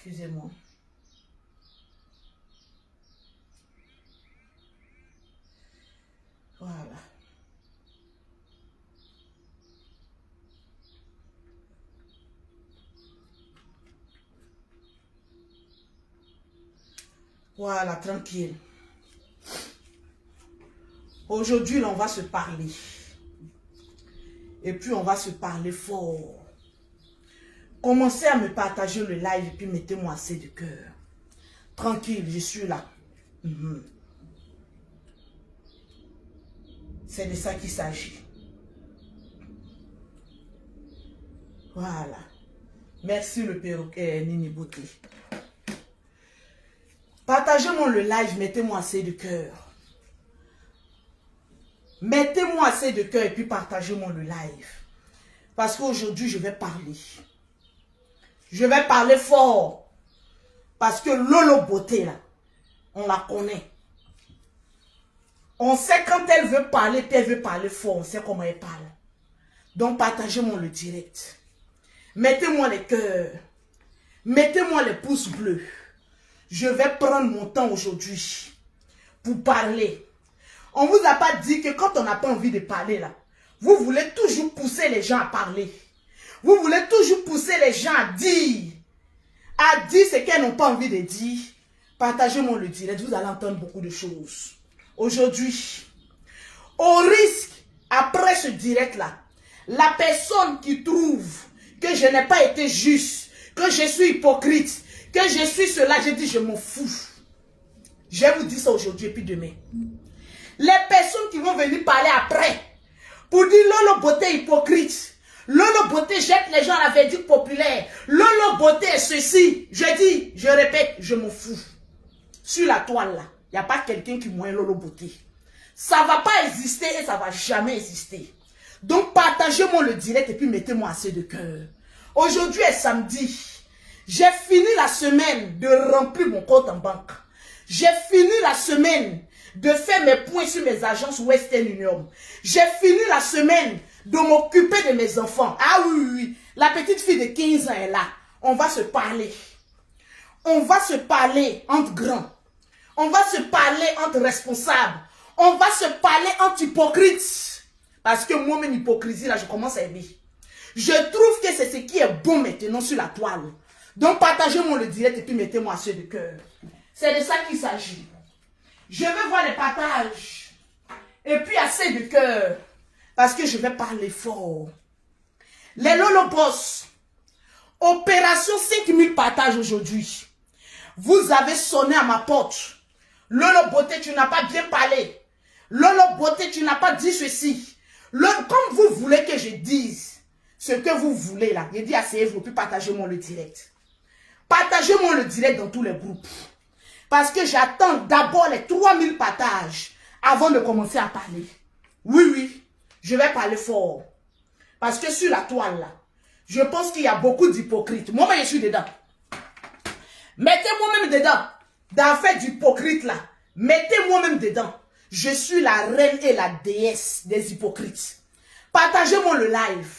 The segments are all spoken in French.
Excusez-moi. Voilà. Voilà, tranquille. Aujourd'hui, on va se parler. Et puis, on va se parler fort. Commencez à me partager le live et puis mettez-moi assez de cœur. Tranquille, je suis là. C'est de ça qu'il s'agit. Voilà. Merci le perroquet Nini Beauté. Partagez-moi le live, mettez-moi assez de cœur. Mettez-moi assez de cœur et puis partagez-moi le live. Parce qu'aujourd'hui, je vais parler. Je vais parler fort. Parce que Lolo Beauté, là, on la connaît. On sait quand elle veut parler, puis elle veut parler fort. On sait comment elle parle. Donc, partagez-moi le direct. Mettez-moi les cœurs. Mettez-moi les pouces bleus. Je vais prendre mon temps aujourd'hui pour parler. On ne vous a pas dit que quand on n'a pas envie de parler, là, vous voulez toujours pousser les gens à parler. Vous voulez toujours pousser les gens à dire ce qu'elles n'ont pas envie de dire. Partagez-moi le direct, vous allez entendre beaucoup de choses. Aujourd'hui, au risque, après ce direct-là, la personne qui trouve que je n'ai pas été juste, que je suis hypocrite, que je suis cela, je dis je m'en fous. Je vais vous dire ça aujourd'hui et puis demain. Les personnes qui vont venir parler après, pour dire Lolo Beauté hypocrite, Lolo Beauté jette les gens à la verdict populaire, Lolo Beauté est ceci, je dis, je répète, je m'en fous. Sur la toile là, il n'y a pas quelqu'un qui moine Lolo Beauté. Ça ne va pas exister et ça ne va jamais exister. Donc partagez-moi le direct et puis mettez-moi assez de cœur. Aujourd'hui est samedi. J'ai fini la semaine de remplir mon compte en banque. J'ai fini la semaine de faire mes points sur mes agences Western Union. J'ai fini la semaine de m'occuper de mes enfants. Ah oui, oui, oui. La petite fille de 15 ans est là. On va se parler. On va se parler entre grands. On va se parler entre responsables. On va se parler entre hypocrites. Parce que moi-même, hypocrisie, là, je commence à aimer. Je trouve que c'est ce qui est bon maintenant sur la toile. Donc, partagez-moi le direct et puis mettez-moi assez de cœur. C'est de ça qu'il s'agit. Je veux voir les partages. Et puis assez de cœur. Parce que je vais parler fort. Les Lolo Boss. Opération 5000 partages aujourd'hui. Vous avez sonné à ma porte. Lolo Beauté, tu n'as pas bien parlé. Lolo Beauté, tu n'as pas dit ceci. Comme vous voulez que je dise ce que vous voulez là, je dis asseyez-vous puis partagez-moi le direct. Partagez-moi le direct dans tous les groupes. Parce que j'attends d'abord les 3000 partages avant de commencer à parler. Oui, oui, je vais parler fort. Parce que sur la toile là, je pense qu'il y a beaucoup d'hypocrites. Moi-même, je suis dedans. Mettez-moi même dedans. Dans fait d'hypocrite là, mettez-moi même dedans. Je suis la reine et la déesse des hypocrites. Partagez-moi le live.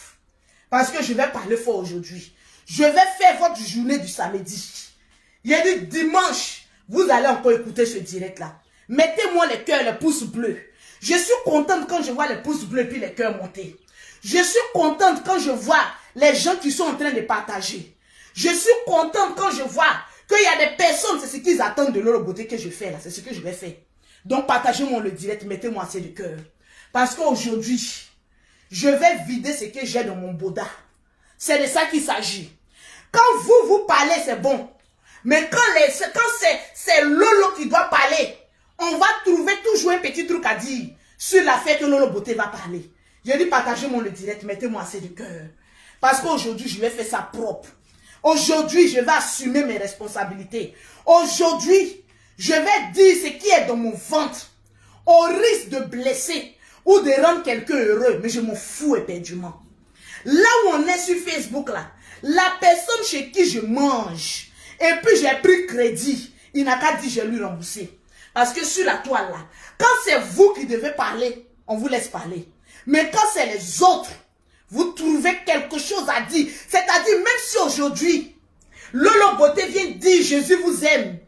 Parce que je vais parler fort aujourd'hui. Je vais faire votre journée du samedi. Il y a dit dimanche, vous allez encore écouter ce direct-là. Mettez-moi les cœurs, les pouces bleus. Je suis contente quand je vois les pouces bleus puis les cœurs monter. Je suis contente quand je vois les gens qui sont en train de partager. Je suis contente quand je vois qu'il y a des personnes, c'est ce qu'ils attendent de Lolo Beauté que je fais là. C'est ce que je vais faire. Donc partagez-moi le direct, mettez-moi assez de cœur. Parce qu'aujourd'hui, je vais vider ce que j'ai dans mon boda. C'est de ça qu'il s'agit. Quand vous parlez, c'est bon. Mais quand c'est Lolo qui doit parler, on va trouver toujours un petit truc à dire sur l'affaire que Lolo Beauté va parler. Je dis partagez-moi le direct, mettez-moi assez de cœur. Parce qu'aujourd'hui, je vais faire ça propre. Aujourd'hui, je vais assumer mes responsabilités. Aujourd'hui, je vais dire ce qui est dans mon ventre. Au risque de blesser ou de rendre quelqu'un heureux. Mais je m'en fous éperdument. Là où on est sur Facebook, là, la personne chez qui je mange, et puis j'ai pris crédit, il n'a qu'à dire je lui remboursé. Parce que sur la toile, là, quand c'est vous qui devez parler, on vous laisse parler. Mais quand c'est les autres, vous trouvez quelque chose à dire. C'est-à-dire, même si aujourd'hui, Lolo Beauté vient dire Jésus vous aime.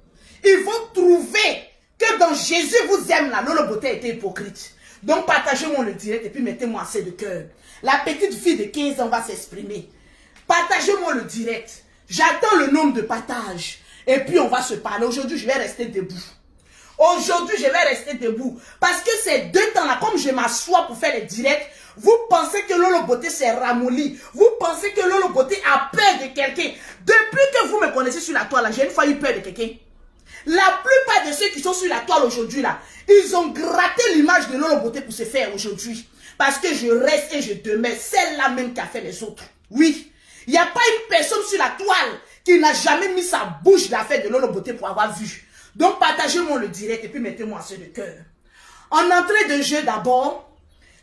Ils vont trouver que dans Jésus vous aime là, Lolo Beauté a été hypocrite. Donc partagez-moi le direct et puis mettez-moi assez de cœur. La petite fille de 15 ans va s'exprimer. Partagez-moi le direct. J'attends le nombre de partages. Et puis on va se parler. Aujourd'hui, je vais rester debout. Aujourd'hui, je vais rester debout. Parce que ces 2 temps-là, comme je m'assois pour faire les directs, vous pensez que Lolo Beauté s'est ramolli. Vous pensez que Lolo Beauté a peur de quelqu'un. Depuis que vous me connaissez sur la toile, j'ai une fois eu peur de quelqu'un. La plupart de ceux qui sont sur la toile aujourd'hui, là, ils ont gratté l'image de Lolo Beauté pour se faire aujourd'hui. Parce que je reste et je demeure celle-là même qui a fait les autres. Oui, il n'y a pas une personne sur la toile qui n'a jamais mis sa bouche d'affaire de Lolo Beauté pour avoir vu. Donc partagez-moi le direct et puis mettez-moi un de cœur. En entrée de jeu d'abord,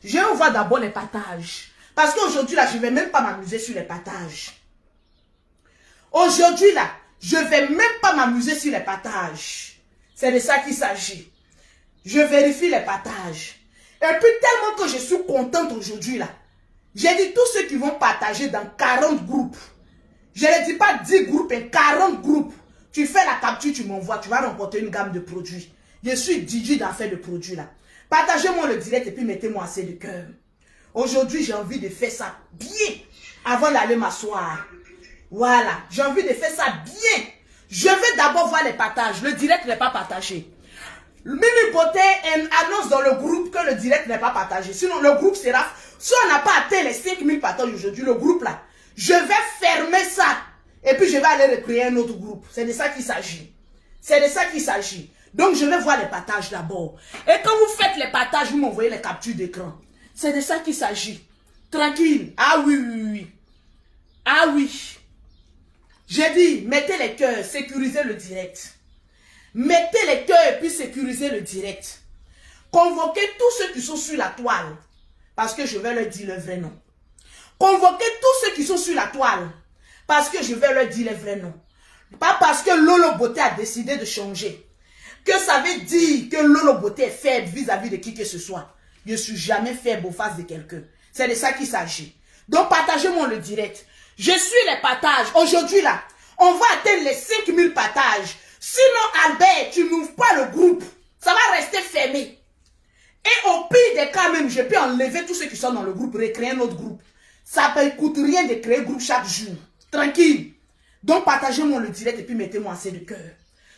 je vais voir d'abord les partages. Parce qu'aujourd'hui là, je ne vais même pas m'amuser sur les partages. Aujourd'hui là, je ne vais même pas m'amuser sur les partages. C'est de ça qu'il s'agit. Je vérifie les partages. Et puis tellement que je suis contente aujourd'hui là, j'ai dit tous ceux qui vont partager dans 40 groupes. Je ne dis pas 10 groupes et 40 groupes. Tu fais la capture, tu m'envoies, tu vas remporter une gamme de produits. Je suis DJ d'affaires de produits là. Partagez-moi le direct et puis mettez-moi assez de cœur. Aujourd'hui, j'ai envie de faire ça bien avant d'aller m'asseoir. Voilà, j'ai envie de faire ça bien. Je vais d'abord voir les partages. Le direct n'est pas partagé. Mimi Beauté annonce dans le groupe que le direct n'est pas partagé. Sinon, le groupe sera... Si on n'a pas atteint les 5000 partages aujourd'hui, le groupe là, je vais fermer ça. Et puis, je vais aller recréer un autre groupe. C'est de ça qu'il s'agit. C'est de ça qu'il s'agit. Donc, je vais voir les partages d'abord. Et quand vous faites les partages, vous m'envoyez les captures d'écran. C'est de ça qu'il s'agit. Tranquille. Ah oui, oui, oui. Ah oui. J'ai dit, mettez les cœurs, sécurisez le direct. Mettez les cœurs et puis sécurisez le direct. Convoquez tous ceux qui sont sur la toile. Parce que je vais leur dire le vrai nom. Convoquez tous ceux qui sont sur la toile. Parce que je vais leur dire le vrai nom. Pas parce que Lolo Beauté a décidé de changer. Que ça veut dire que Lolo Beauté est faible vis-à-vis de qui que ce soit. Je ne suis jamais faible au face de quelqu'un. C'est de ça qu'il s'agit. Donc partagez-moi le direct. Je suis les partages. Aujourd'hui là, on va atteindre les 5000 partages. Sinon Albert, tu n'ouvres pas le groupe. Ça va rester fermé. Et au pire des cas même, je peux enlever tous ceux qui sont dans le groupe, recréer un autre groupe. Ça ne coûte rien de créer un groupe chaque jour. Tranquille. Donc partagez-moi le direct et puis mettez-moi assez de cœur.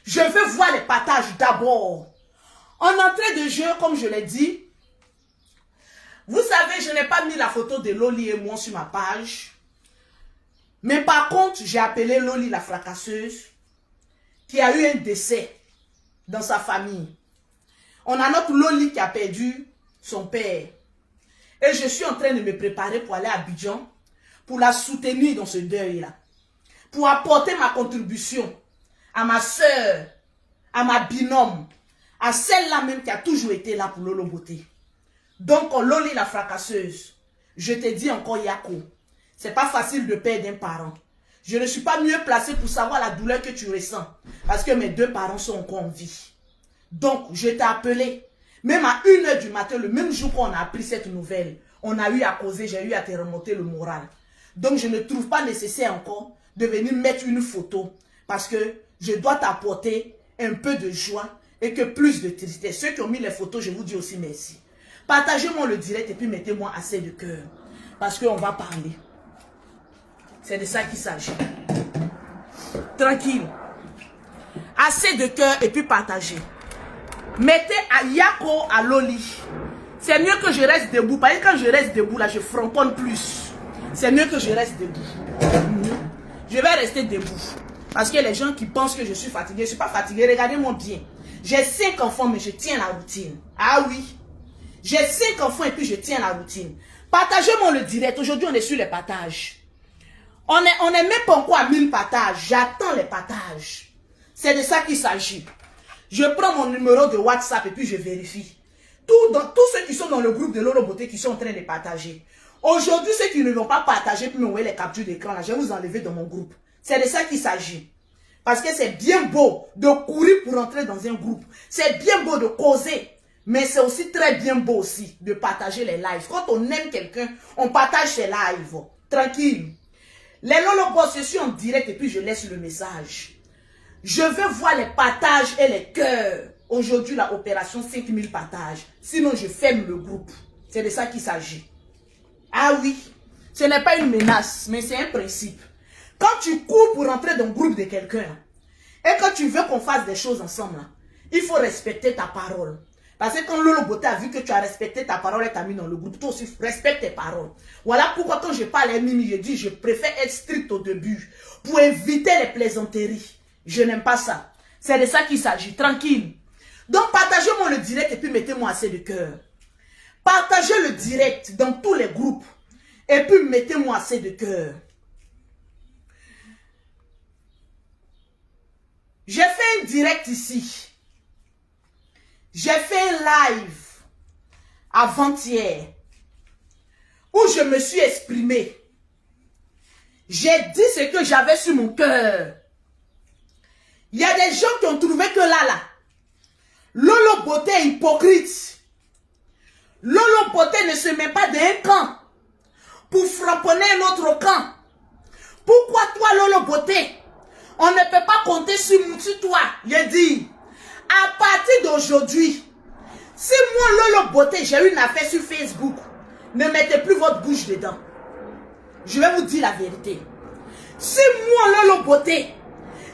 Je veux voir les partages d'abord. En entrée de jeu, comme je l'ai dit, vous savez, je n'ai pas mis la photo de Loli et moi sur ma page. Mais par contre, j'ai appelé Loli la fracasseuse, qui a eu un décès dans sa famille. On a notre Loli qui a perdu son père. Et je suis en train de me préparer pour aller à Abidjan, pour la soutenir dans ce deuil-là. Pour apporter ma contribution à ma soeur, à ma binôme, à celle-là même qui a toujours été là pour Lolo Beauté. Donc, Loli la fracasseuse, je te dis encore Yako, c'est pas facile de perdre un parent. Je ne suis pas mieux placé pour savoir la douleur que tu ressens, parce que mes 2 parents sont encore en vie. Donc, je t'ai appelé, même à 1 h du matin, le même jour qu'on a appris cette nouvelle, on a eu à causer, j'ai eu à te remonter le moral. Donc, je ne trouve pas nécessaire encore de venir mettre une photo, parce que je dois t'apporter un peu de joie et que plus de tristesse. Ceux qui ont mis les photos, je vous dis aussi merci. Partagez-moi le direct et puis mettez-moi assez de cœur, parce qu'on va parler. C'est de ça qu'il s'agit. Tranquille. Assez de cœur et puis partagez. Mettez à Yako, à Loli. C'est mieux que je reste debout. Parce que quand je reste debout, là, je frontonne plus. C'est mieux que je reste debout. Je vais rester debout. Parce que les gens qui pensent que je suis fatigué, je ne suis pas fatigué. Regardez-moi bien. J'ai 5 enfants, mais je tiens la routine. Ah oui. J'ai 5 enfants et puis je tiens la routine. Partagez-moi le direct. Aujourd'hui, on est sur les partages. On n'est même pas encore à 1000 partages. J'attends les partages. C'est de ça qu'il s'agit. Je prends mon numéro de WhatsApp et puis je vérifie. Tous ceux qui sont dans le groupe de Lolo Beauté qui sont en train de partager. Aujourd'hui, ceux qui ne vont pas partager puis m'envoyer les captures d'écran, je vais vous enlever dans mon groupe. C'est de ça qu'il s'agit. Parce que c'est bien beau de courir pour entrer dans un groupe. C'est bien beau de causer. Mais c'est aussi très bien beau aussi de partager les lives. Quand on aime quelqu'un, on partage ses lives. Tranquille. Les Lolo Boss, je suis en direct et puis je laisse le message. Je veux voir les partages et les cœurs. Aujourd'hui, la opération 5000 partages. Sinon, je ferme le groupe. C'est de ça qu'il s'agit. Ah oui, ce n'est pas une menace, mais c'est un principe. Quand tu cours pour entrer dans le groupe de quelqu'un, et quand tu veux qu'on fasse des choses ensemble, il faut respecter ta parole. Parce que quand Lolo Beauté a vu que tu as respecté ta parole et t'a mis dans le groupe, toi aussi respecte tes paroles. Voilà pourquoi quand je parle à Mimi, je dis je préfère être strict au début pour éviter les plaisanteries. Je n'aime pas ça. C'est de ça qu'il s'agit, tranquille. Donc partagez-moi le direct et puis mettez-moi assez de cœur. Partagez le direct dans tous les groupes et puis mettez-moi assez de cœur. J'ai fait un direct ici. J'ai fait un live avant-hier où je me suis exprimé. J'ai dit ce que j'avais sur mon cœur. Il y a des gens qui ont trouvé que là, Lolo Beauté est hypocrite. Lolo Beauté ne se met pas d'un camp pour frapponner un autre camp. Pourquoi toi, Lolo Beauté, on ne peut pas compter sur toi? J'ai dit, à partir d'aujourd'hui, si moi, Lolo Beauté, j'ai une affaire sur Facebook, ne mettez plus votre bouche dedans. Je vais vous dire la vérité. Si moi, Lolo Beauté,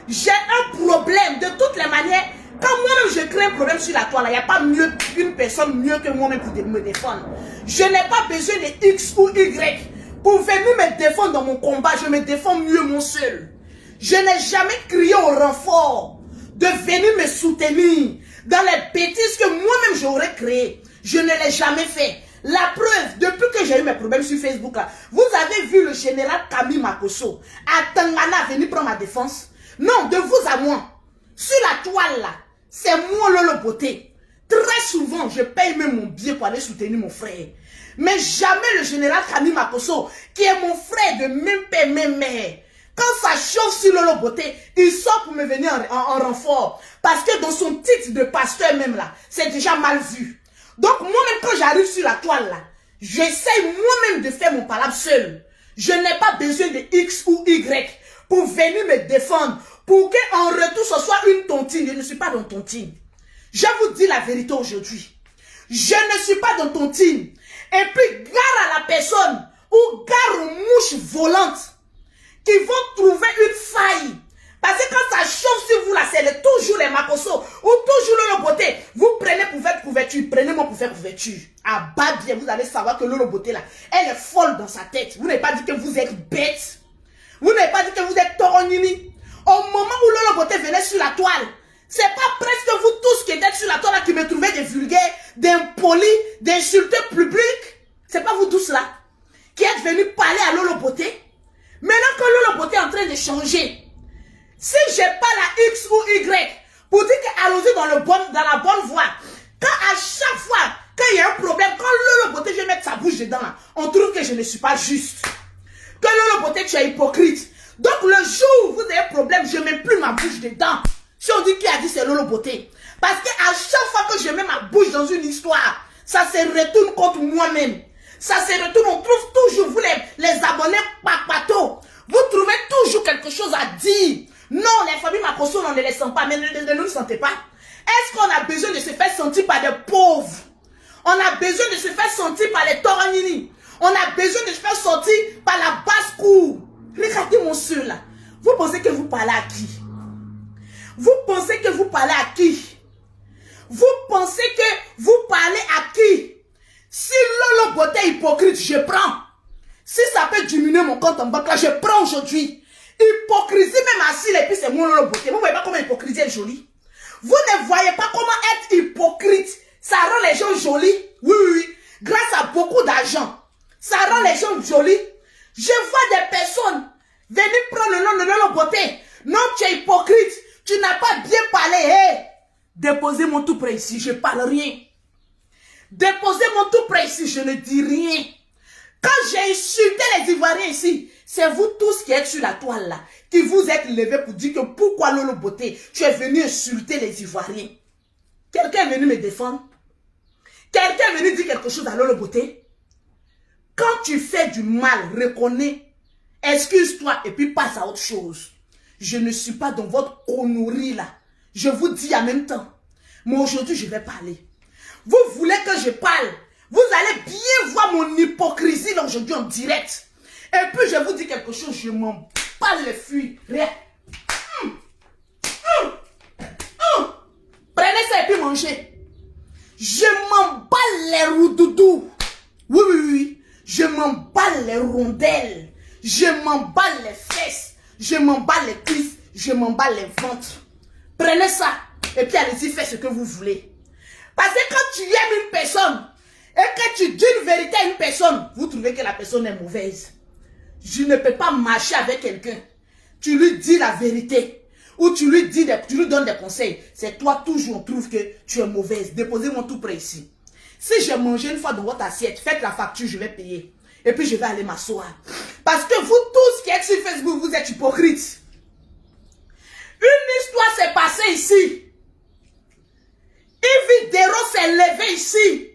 j'ai un problème de toutes les manières, quand moi-même je crée un problème sur la toile, il n'y a pas mieux qu'une personne mieux que moi-même pour me défendre. Je n'ai pas besoin de X ou Y pour venir me défendre dans mon combat. Je me défends mieux mon seul. Je n'ai jamais crié au renfort de venir me soutenir dans les bêtises que moi-même j'aurais créées. Je ne l'ai jamais fait. La preuve, depuis que j'ai eu mes problèmes sur Facebook, là, vous avez vu le général Camille Makosso à Tangana venir prendre ma défense? Non, de vous à moi. Sur la toile là, c'est moi Lolo Beauté. Très souvent, je paye même mon billet pour aller soutenir mon frère. Mais jamais le général Camille Makosso, qui est mon frère de même père, même mère. Quand ça chauffe sur Lolo Beauté, il sort pour me venir en renfort. Parce que dans son titre de pasteur même là, c'est déjà mal vu. Donc moi-même quand j'arrive sur la toile là, j'essaie moi-même de faire mon palabre seul. Je n'ai pas besoin de X ou Y pour venir me défendre, pour qu'en retour ce soit une tontine. Je ne suis pas dans tontine. Je vous dis la vérité aujourd'hui. Je ne suis pas dans tontine. Et puis gare à la personne ou gare aux mouches volantes qui vont trouver une faille. Parce que quand ça chauffe sur vous là, c'est toujours les Makosso ou toujours Lolo Beauté. Vous prenez pour faire couverture, prenez-moi pour faire couverture. Ah bah bien, vous allez savoir que Lolo Beauté là, elle est folle dans sa tête. Vous n'avez pas dit que vous êtes bête. Vous n'avez pas dit que vous êtes toronini. Au moment où Lolo Beauté venait sur la toile, c'est pas presque vous tous qui êtes sur la toile là qui me trouvaient des vulgaires, d'impolis, d'insulteurs publics. C'est pas vous tous là qui êtes venus parler à Lolo Beauté. Maintenant que Lolo Beauté est en train de changer, si j'ai pas la X ou Y pour dire qu'allons-y dans la bonne voie, quand à chaque fois qu'il y a un problème, quand Lolo Beauté vient mettre sa bouche dedans, là, on trouve que je ne suis pas juste. Que Lolo Beauté, tu es hypocrite. Donc le jour où vous avez un problème, je ne mets plus ma bouche dedans. Si on dit qui a dit c'est Lolo Beauté. Parce qu'à chaque fois que je mets ma bouche dans une histoire, ça se retourne contre moi-même. Ça se retourne, on trouve toujours, vous les abonnés papato, vous trouvez toujours quelque chose à dire. Non, les familles Makosso, on ne les sent pas, mais ne nous sentez pas. Est-ce qu'on a besoin de se faire sentir par des pauvres? On a besoin de se faire sentir par les Toranini. On a besoin de se faire sentir par la basse-cour. Regardez mon soeur là. Vous pensez que vous parlez à qui? Vous pensez que vous parlez à qui? Vous pensez que vous parlez à qui? Si Lolo Beauté est hypocrite, je prends. Si ça peut diminuer mon compte en banque là, je prends aujourd'hui. Hypocrisie même assis et puis c'est mon Lolo Beauté. Vous ne voyez pas comment l'hypocrisie est jolie? Vous ne voyez pas comment être hypocrite, ça rend les gens jolis? Oui, oui, grâce à beaucoup d'argent. Ça rend les gens jolis. Je vois des personnes venir prendre le nom de Lolo Beauté. Non, tu es hypocrite. Tu n'as pas bien parlé. Hey, déposez mon tout près ici, je ne parle rien. Déposez mon tout près ici, je ne dis rien. Quand j'ai insulté les Ivoiriens ici, c'est vous tous qui êtes sur la toile là, qui vous êtes levés pour dire que pourquoi Lolo Beauté, tu es venu insulter les Ivoiriens. Quelqu'un est venu me défendre? Quelqu'un est venu dire quelque chose à Lolo Beauté? Quand tu fais du mal, reconnais Excuse-toi et puis passe à autre chose. Je ne suis pas dans votre connerie là. Je vous dis en même temps. Mais aujourd'hui, je vais parler. Vous voulez que je parle? Vous allez bien voir mon hypocrisie là aujourd'hui en direct. Et puis je vous dis quelque chose, je m'en bats les fuites. Rien. Prenez ça et puis mangez. Je m'en bats les roudoudous. Oui, oui, oui. Je m'en bats les rondelles. Je m'en bats les fesses. Je m'en bats les cuisses. Je m'en bats les ventres. Prenez ça. Et puis allez-y, faites ce que vous voulez. Parce que quand tu aimes une personne et que tu dis une vérité à une personne, vous trouvez que la personne est mauvaise. Je ne peux pas marcher avec quelqu'un. Tu lui dis la vérité. Ou tu lui donnes des conseils. C'est toi toujours on trouve que tu es mauvaise. Déposez-moi tout près ici. Si j'ai mangé une fois dans votre assiette, faites la facture, je vais payer. Et puis je vais aller m'asseoir. Parce que vous tous qui êtes sur Facebook, vous êtes hypocrites. Une histoire s'est passée ici. Yves Dero s'est levé ici.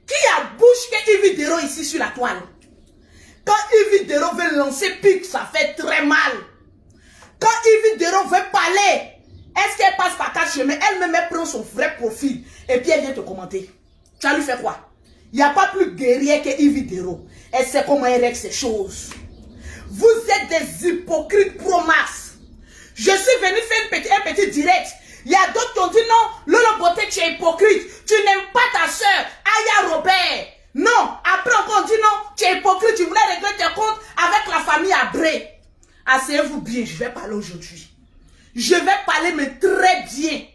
Qui a bouche que Yves Dero ici sur la toile? Quand Yves Dero veut lancer pique, ça fait très mal. Quand Yves Dero veut parler, est-ce qu'elle passe par 4 chemins? Elle-même prend son vrai profil et puis elle vient te commenter. Tu vas lui faire quoi? Il n'y a pas plus guerrier que Yves Dero. Elle sait comment elle règle ces choses. Vous êtes des hypocrites pro-masse. Je suis venu faire un petit direct. Il y a d'autres qui ont dit non, Lolo Beauté, tu es hypocrite. Tu n'aimes pas ta soeur, Aya Robert. Non, après encore on dit non, tu es hypocrite, tu voulais régler tes comptes avec la famille Abré. Asseyez-vous bien, je vais parler aujourd'hui. Je vais parler, mais très bien.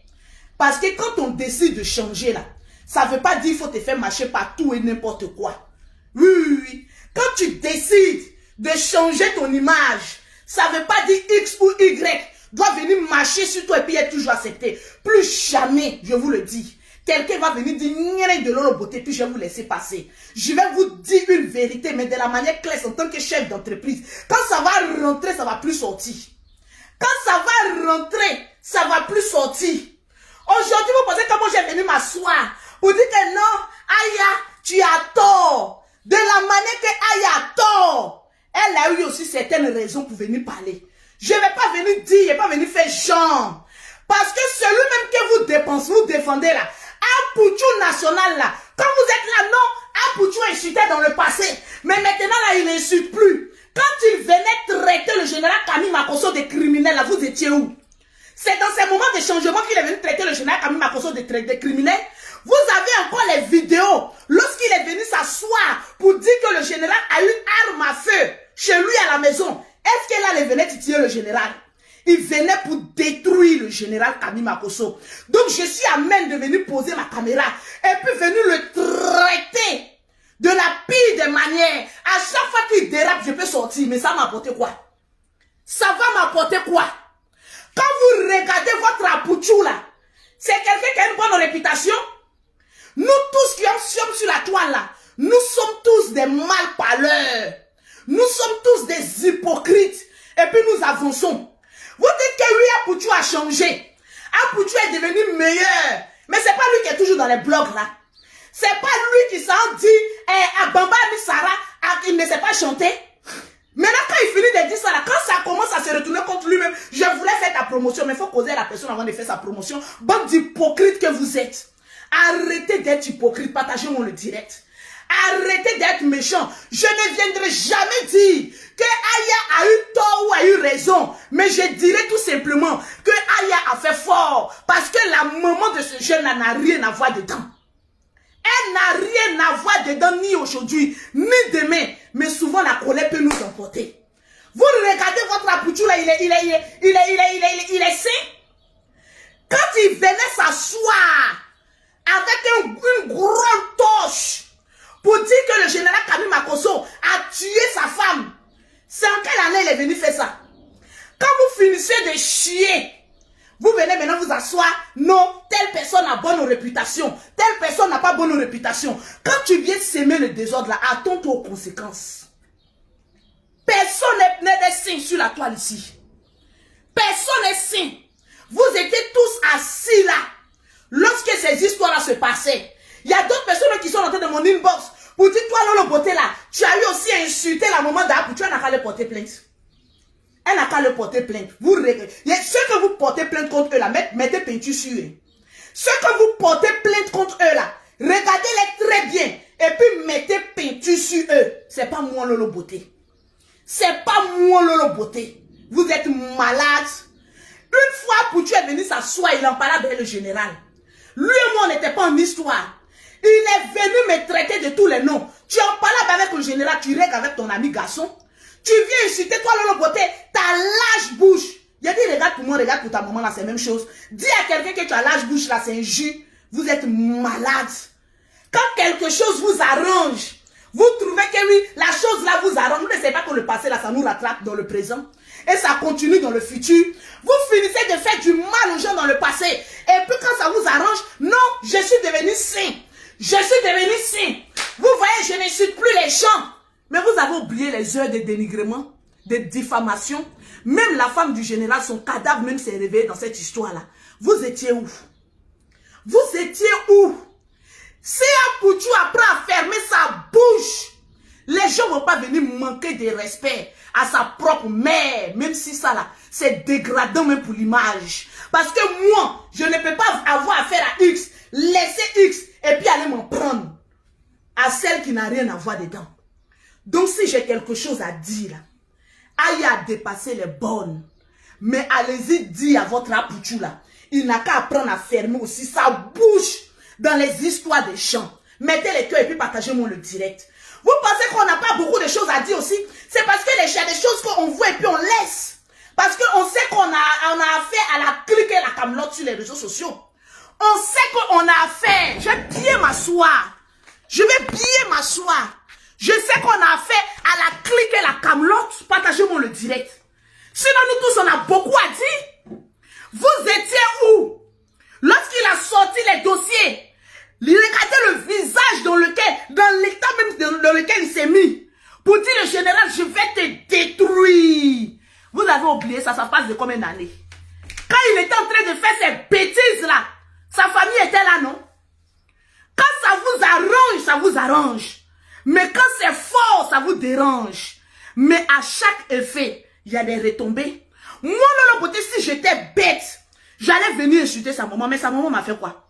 Parce que quand on décide de changer là, ça ne veut pas dire qu'il faut te faire marcher partout et n'importe quoi. Oui, oui, oui. Quand tu décides de changer ton image, ça ne veut pas dire X ou Y doit venir marcher sur toi et puis être toujours accepté. Plus jamais, je vous le dis. Quelqu'un va venir dire rien de Lolo Beauté, puis je vais vous laisser passer. Je vais vous dire une vérité, mais de la manière claire, en tant que chef d'entreprise. Quand ça va rentrer, ça va plus sortir. Quand ça va rentrer, ça va plus sortir. Aujourd'hui, vous pensez comment j'ai venu m'asseoir pour dire que non, Aya, tu as tort. De la manière que Aya a tort, elle a eu aussi certaines raisons pour venir parler. Je ne vais pas venir dire, je ne vais pas venir faire genre. Parce que celui même que vous dépensez, vous défendez là, Apouchou national là, quand vous êtes là, non, Apouchou insultait dans le passé, mais maintenant là, il n'insulte plus. Quand il venait traiter le général Camille Makosso de criminel, là, vous étiez où? C'est dans ces moments de changement qu'il est venu traiter le général Camille Makosso de criminel. Vous avez encore les vidéos, lorsqu'il est venu s'asseoir pour dire que le général a une arme à feu chez lui à la maison. Est-ce qu'il allait venir titiller le général? Il venait pour détruire le général Camille Makosso. Donc je suis amène de venir poser ma caméra et puis venir le traiter de la pire des manières. À chaque fois qu'il dérape, je peux sortir. Mais ça m'apporte quoi? Ça va m'apporter quoi? Quand vous regardez votre Apouchou là, c'est quelqu'un qui a une bonne réputation. Nous tous qui sommes sur la toile là, nous sommes tous des mal-parleurs. Nous sommes tous des hypocrites. Et puis nous avançons. Vous dites que lui, Apouchou a changé. Apouchou est devenu meilleur. Mais c'est pas lui qui est toujours dans les blogs là. C'est pas lui qui s'en dit à Bamba Misara qu'il ne sait pas chanter. Maintenant quand il finit de dire ça là, quand ça commence à se retourner contre lui-même, je voulais faire ta promotion, mais il faut causer à la personne avant de faire sa promotion. Bande d'hypocrites que vous êtes. Arrêtez d'être hypocrite, partagez-moi le direct. Arrêtez d'être méchant. Je ne viendrai jamais dire que Aya a eu tort ou a eu raison. Mais je dirais tout simplement que Aya a fait fort. Parce que la maman de ce jeune n'a rien à voir dedans. Elle n'a rien à voir dedans ni aujourd'hui, ni demain. Mais souvent la colère peut nous emporter. Vous regardez votre Apouchou là, il est sain. Quand il venait s'asseoir avec une grande torche pour dire que le général Camille Makosso a tué sa femme. C'est en quelle année il est venu faire ça? Quand vous finissez de chier, vous venez maintenant vous asseoir. Non, telle personne a bonne réputation. Telle personne n'a pas bonne réputation. Quand tu viens semer le désordre là, attends-toi aux conséquences. Personne n'est sain sur la toile ici. Personne n'est sain. Vous étiez tous assis là. Lorsque ces histoires-là se passaient, il y a d'autres personnes qui sont entrées dans mon inbox Pour dire, toi, Lolo Beauté, là, tu as eu aussi insulté la maman d'Apouchou, elle n'a qu'à le porter plainte. Elle n'a qu'à le porter plainte. Vous regardez. Ceux que vous portez plainte contre eux, là, mettez peinture sur eux. Ceux que vous portez plainte contre eux, là, regardez-les très bien. Et puis, mettez peinture sur eux. C'est pas moi, Lolo Beauté. C'est pas moi, Lolo Beauté. Vous êtes malade. Une fois, Poutou est venu s'asseoir, il en parlait avec le général. Lui et moi, on n'était pas en histoire. Il est venu me traiter de tous les noms. Tu en parlais avec le général, tu règles avec ton ami garçon. Tu viens insulter toi, Lolo Beauté, ta lâche bouche. Il a dit, regarde pour moi, regarde pour ta maman, là, c'est la même chose. Dis à quelqu'un que tu as lâche bouche, là, c'est un jus. Vous êtes malade. Quand quelque chose vous arrange, vous trouvez que oui, la chose là vous arrange. Vous ne savez pas que le passé, là, ça nous rattrape dans le présent. Et ça continue dans le futur. Vous finissez de faire du mal aux gens dans le passé. Et puis quand ça vous arrange, non, je suis devenu saint. Je suis devenu saint. Vous voyez, je n'insulte plus les gens. Mais vous avez oublié les heures de dénigrement, de diffamation. Même la femme du général, son cadavre même s'est réveillé dans cette histoire-là. Vous étiez où? Vous étiez où? Si Apouchou apprend à fermer sa bouche, les gens ne vont pas venir manquer de respect à sa propre mère, même si ça là, c'est dégradant même pour l'image. Parce que moi, je ne peux pas avoir affaire à X, laisser X et puis aller m'en prendre à celle qui n'a rien à voir dedans. Donc si j'ai quelque chose à dire, aïe à dépasser les bornes, mais allez-y dire à votre Apouchou là, il n'a qu'à apprendre à fermer aussi sa bouche dans les histoires des gens. Mettez les cœurs et puis partagez-moi le direct. Vous pensez qu'on n'a pas beaucoup de choses à dire aussi? C'est parce que il y a des choses qu'on voit et puis on laisse. Parce qu'on sait qu'on a affaire à la clique et la camelote sur les réseaux sociaux. On sait qu'on a affaire. Je vais bien m'asseoir. Je vais bien m'asseoir. Je sais qu'on a affaire à la clique et la camelote. Partagez-moi le direct. Sinon nous tous on a beaucoup à dire. Vous étiez où? Lorsqu'il a sorti les dossiers, regardez le visage dans l'état même dans lequel il s'est mis. Pour dire le général, je vais te détruire. Vous avez oublié ça, ça passe de combien d'années? Quand il était en train de faire ces bêtises là, sa famille était là, non? Quand ça vous arrange. Mais quand c'est fort, ça vous dérange. Mais à chaque effet, il y a des retombées. Moi, Lolo Beauté, si j'étais bête, j'allais venir insulter sa maman, mais sa maman m'a fait quoi?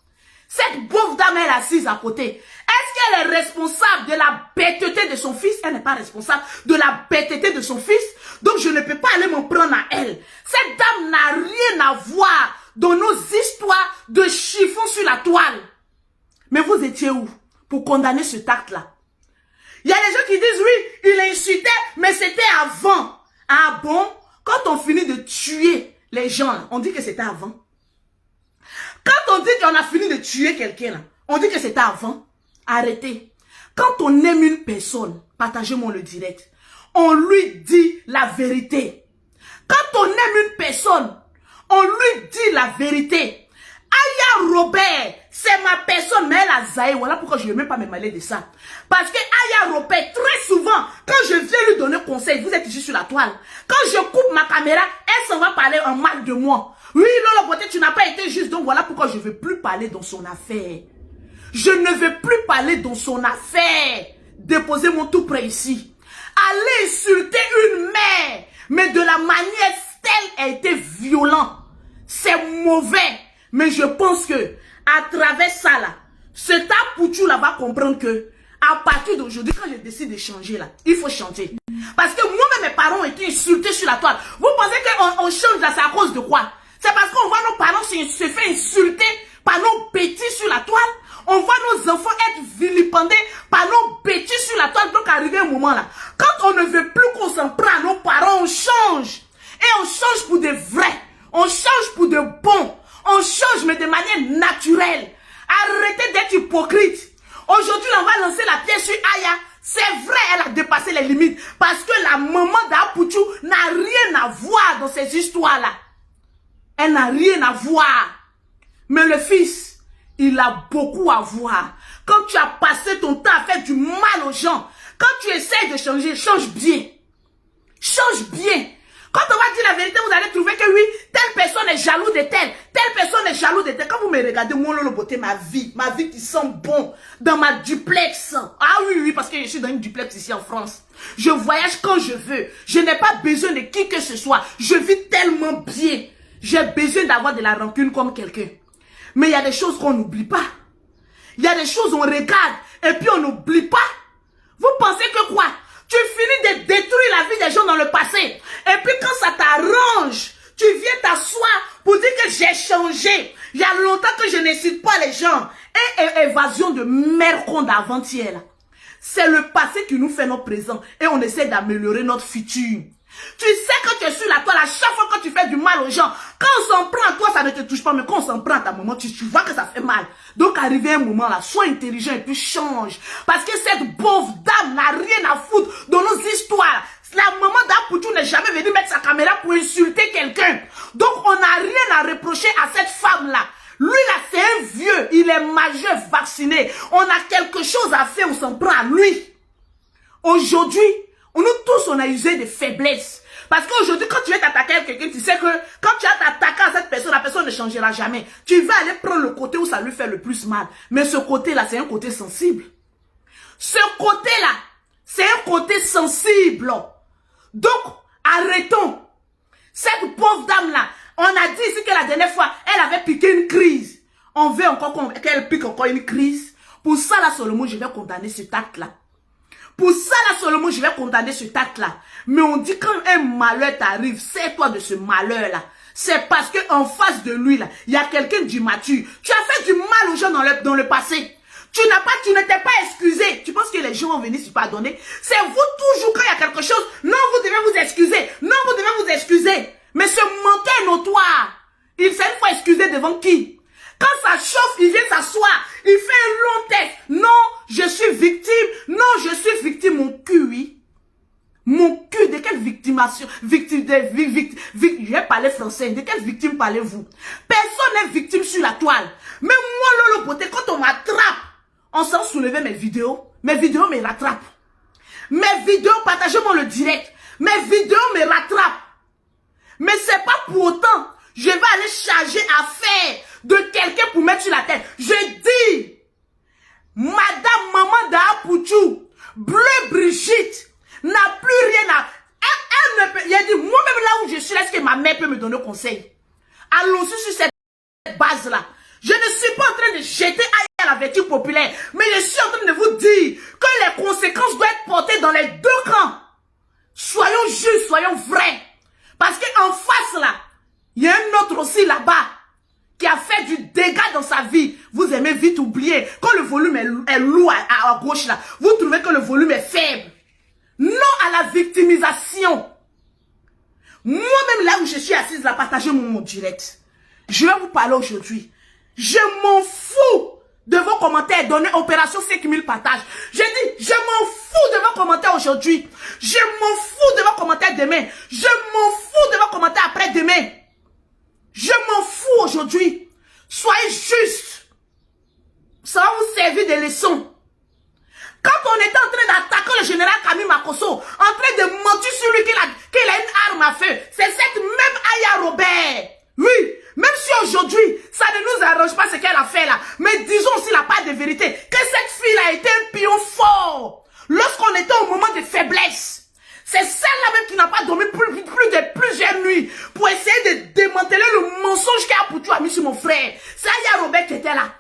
Cette pauvre dame, elle est assise à côté. Est-ce qu'elle est responsable de la bêteté de son fils? Elle n'est pas responsable de la bêteté de son fils. Donc, je ne peux pas aller m'en prendre à elle. Cette dame n'a rien à voir dans nos histoires de chiffons sur la toile. Mais vous étiez où pour condamner ce acte-là? Il y a des gens qui disent, oui, il insultait, mais c'était avant. Ah bon? Quand on finit de tuer les gens, on dit que c'était avant. Quand on dit qu'on a fini de tuer quelqu'un, on dit que c'était avant. Arrêtez. Quand on aime une personne, partagez-moi le direct, on lui dit la vérité. Quand on aime une personne, on lui dit la vérité. Aya Robert, c'est ma personne, mais elle a zaï. Voilà pourquoi je ne vais même pas me mêler de ça. Parce que Aya Robert, très souvent, quand je viens lui donner conseil, vous êtes ici sur la toile. Quand je coupe ma caméra, elle s'en va parler en mal de moi. Oui, Lolo Beauté, tu n'as pas été juste, donc voilà pourquoi je ne veux plus parler dans son affaire. Je ne veux plus parler dans son affaire. Déposez mon tout près ici. Allez insulter une mère, mais de la manière telle a été violent. C'est mauvais. Mais je pense que, à travers ça là, cet Apouchou là va comprendre que, à partir d'aujourd'hui, quand je décide de changer là, il faut changer. Parce que moi-même, mes parents ont été insultés sur la toile. Vous pensez qu'on change là, c'est à cause de quoi? C'est parce qu'on voit nos parents se faire insulter par nos bêtises sur la toile. On voit nos enfants être vilipendés par nos bêtises sur la toile. Donc, arrivé un moment là, quand on ne veut plus qu'on s'en prenne à nos parents, on change. Et on change pour de vrai. On change pour de bon. On change, mais de manière naturelle. Arrêtez d'être hypocrite. Aujourd'hui, on va lancer la pierre sur Aya. C'est vrai, elle a dépassé les limites. Parce que la maman d'Apouchou n'a rien à voir dans ces histoires-là. Elle n'a rien à voir. Mais le fils, il a beaucoup à voir. Quand tu as passé ton temps à faire du mal aux gens, quand tu essaies de changer, change bien. Change bien. Quand on va dire la vérité, vous allez trouver que oui, tel telle personne est jaloux de telle personne est jaloux de telle. Quand vous me regardez, moi, Lolo Beauté, ma vie qui sent bon dans ma duplex. Ah oui, parce que je suis dans une duplex ici en France. Je voyage quand je veux. Je n'ai pas besoin de qui que ce soit. Je vis tellement bien. J'ai besoin d'avoir de la rancune comme quelqu'un. Mais il y a des choses qu'on n'oublie pas. Il y a des choses on regarde et puis on n'oublie pas. Vous pensez que quoi? Tu finis de détruire la vie des gens dans le passé. Et puis quand ça t'arrange, tu viens t'asseoir pour dire que j'ai changé. Il y a longtemps que je n'insulte pas les gens. Et évasion de mercredi d'avant-hier. C'est le passé qui nous fait notre présent. Et on essaie d'améliorer notre futur. Tu sais que tu es sur la toile à chaque fois que tu fais du mal aux gens. Quand on s'en prend à toi, ça ne te touche pas. Mais quand on s'en prend à ta maman, tu vois que ça fait mal. Donc, arrivé un moment là, sois intelligent et puis change. Parce que cette pauvre dame n'a rien à foutre dans nos histoires. La maman d'Apoutou n'est jamais venue mettre sa caméra pour insulter quelqu'un. Donc, on n'a rien à reprocher à cette femme-là. Lui là, c'est un vieux. Il est majeur, vacciné. On a quelque chose à faire, on s'en prend à lui. Aujourd'hui, nous tous, on a usé de faiblesse. Parce qu'aujourd'hui, quand tu veux t'attaquer à quelqu'un, tu sais que quand tu as t'attaqué à cette personne, la personne ne changera jamais. Tu vas aller prendre le côté où ça lui fait le plus mal. Mais ce côté-là, c'est un côté sensible. Ce côté-là, c'est un côté sensible. Donc, arrêtons. Cette pauvre dame-là, on a dit ici que la dernière fois, elle avait piqué une crise. On veut encore qu'elle pique encore une crise. Pour ça, là, seulement, je vais condamner cet acte-là. Pour ça, là, seulement, je vais condamner cet acte-là. Mais on dit quand un malheur t'arrive, c'est toi de ce malheur-là. C'est parce qu'en face de lui, là, il y a quelqu'un d'immature. Tu as fait du mal aux gens dans le passé. Tu n'étais pas excusé. Tu penses que les gens vont venir se pardonner? C'est vous toujours quand il y a quelque chose. Non, vous devez vous excuser. Non, vous devez vous excuser. Mais ce menteur notoire, il s'est une fois excusé devant qui? Quand ça chauffe, il vient s'asseoir. Il fait un long texte. Non, je suis victime. Non, je suis victime. Mon cul, oui. Mon cul, de quelle victimation? Je vais parler français. De quelle victime parlez-vous? Personne n'est victime sur la toile. Mais moi, Lolo Beauté, quand on m'attrape, on s'en soulevait mes vidéos. Mes vidéos me rattrapent. Mes vidéos, partagez-moi le direct. Mes vidéos me rattrapent. Mais c'est pas pour autant, je vais aller charger affaire de quelqu'un pour mettre sur la tête. Je dis, Madame Maman d'Apoutou, Bleu Brigitte, n'a plus rien à... Elle ne peut... Il a dit, moi-même là où je suis, est-ce que ma mère peut me donner conseil? Allons-y sur cette base-là. Je ne suis pas en train de jeter à la vertu populaire, mais je suis en train de vous dire que les conséquences doivent être portées dans les deux camps. Soyons justes, soyons vrais. Parce qu'en face là, il y a un autre aussi là-bas qui a fait du dégât dans sa vie. Vous aimez vite oublier. Quand le volume est lourd à gauche là, vous trouvez que le volume est faible. Non à la victimisation. Moi-même là où je suis assise là, partagez mon direct. Je vais vous parler aujourd'hui. Je m'en fous de vos commentaires. Donnez opération 5000 partages. Je dis, je m'en fous de vos commentaires aujourd'hui. Je m'en fous de vos commentaires demain. Je m'en fous de vos commentaires après-demain. Je m'en fous aujourd'hui. Soyez justes. Ça va vous servir de leçon. Quand on était en train d'attaquer le général Camille Makosso, en train de mentir sur lui qu'il a une arme à feu, c'est cette même Aya Robert. Oui, même si aujourd'hui, ça ne nous arrange pas ce qu'elle a fait là. Mais disons aussi la part de vérité, que cette fille a été un pion fort. Lorsqu'on était au moment de faiblesse. C'est celle-là même qui n'a pas dormi plus de plusieurs nuits pour essayer de démanteler le mensonge qu'Apoutou a mis sur mon frère. C'est Aya Robert qui était là.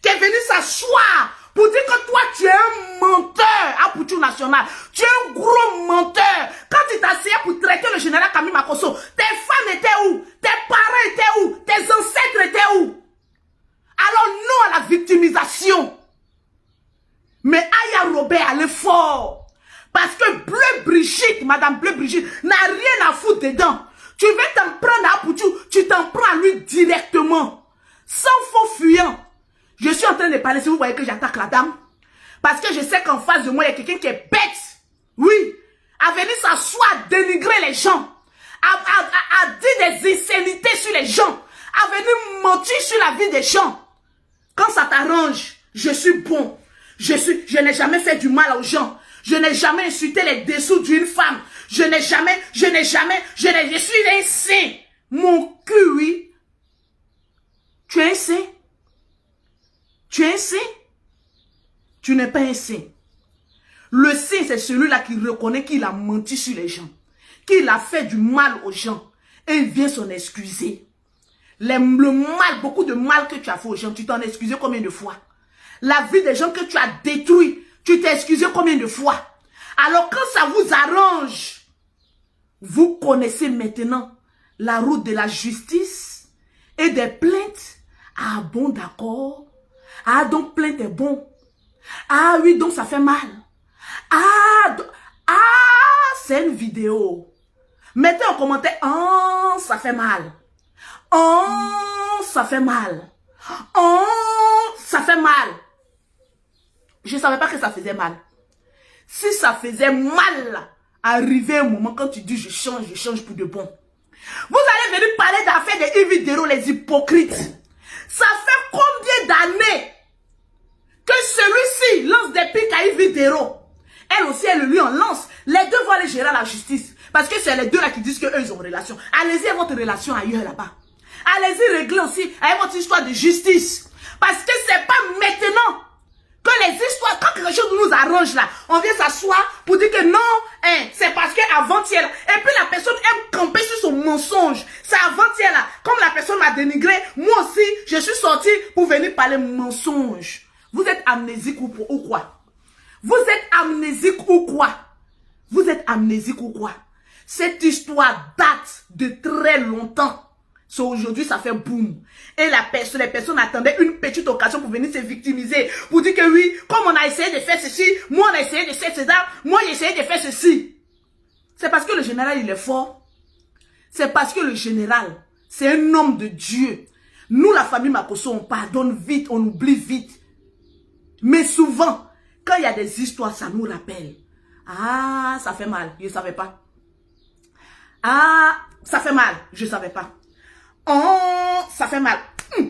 Qui est venu s'asseoir pour dire que toi, tu es un menteur, Apoutou National. Tu es un gros menteur. Quand tu t'asseyais pour traiter le général Camille Makosso, tes femmes étaient où? Tes parents étaient où? Tes ancêtres étaient où? Alors non à la victimisation. Mais Aya Robert allait fort. Parce que Bleu Brigitte, Madame Bleu Brigitte, n'a rien à foutre dedans. Tu veux t'en prendre à Apoutou, tu t'en prends à lui directement. Sans faux fuyant. Je suis en train de parler, si vous voyez que j'attaque la dame. Parce que je sais qu'en face de moi, il y a quelqu'un qui est bête. Oui. À venir s'asseoir, dénigrer les gens. À dire des insanités sur les gens. À venir mentir sur la vie des gens. Quand ça t'arrange, je suis bon. Je n'ai jamais fait du mal aux gens. Je n'ai jamais insulté les dessous d'une femme. Je suis un saint. Mon cul, oui. Tu es un saint. Tu es un saint. Tu n'es pas un saint. Le saint, c'est celui-là qui reconnaît qu'il a menti sur les gens, qu'il a fait du mal aux gens, et il vient s'en excuser. Le mal, beaucoup de mal que tu as fait aux gens, tu t'en excusé combien de fois? La vie des gens que tu as détruit, tu t'es excusé combien de fois? Alors quand ça vous arrange, vous connaissez maintenant la route de la justice et des plaintes. Ah bon, d'accord. Ah donc plainte est bon. Ah oui, donc ça fait mal. C'est une vidéo. Mettez en commentaire, oh, ça fait mal. Oh, ça fait mal. Oh, ça fait mal. Je ne savais pas que ça faisait mal. Si ça faisait mal, arriver un moment quand tu dis je change pour de bon. Vous allez venir parler d'affaires des vidéos, les hypocrites. Ça fait combien d'années que celui-ci lance des pics à vidéo? Elle aussi, elle lui en lance. Les deux vont aller gérer la justice. Parce que c'est les deux là qui disent qu'eux, ils ont relation. Allez-y à votre relation ailleurs là-bas. Allez-y régler aussi avec votre histoire de justice. Parce que c'est pas maintenant que les histoires, quand quelque chose nous arrange là, on vient s'asseoir pour dire que non, hein, c'est parce qu'avant-hier, et puis la personne aime camper sur son mensonge. C'est avant-hier là, comme la personne m'a dénigré, moi aussi, je suis sortie pour venir parler mensonge. Vous êtes amnésique ou quoi? Vous êtes amnésique ou quoi? Vous êtes amnésique ou quoi? Cette histoire date de très longtemps. Aujourd'hui, ça fait boum. Et les personnes attendaient une petite occasion pour venir se victimiser. Pour dire que oui, comme on a essayé de faire ceci, moi on a essayé de faire cela, moi j'ai essayé de faire ceci. C'est parce que le général, il est fort. C'est parce que le général, c'est un homme de Dieu. Nous, la famille Makosso, on pardonne vite, on oublie vite. Mais souvent, quand il y a des histoires, ça nous rappelle. Ah, ça fait mal, je ne savais pas. Ah, ça fait mal, je ne savais pas. Oh, ça fait mal.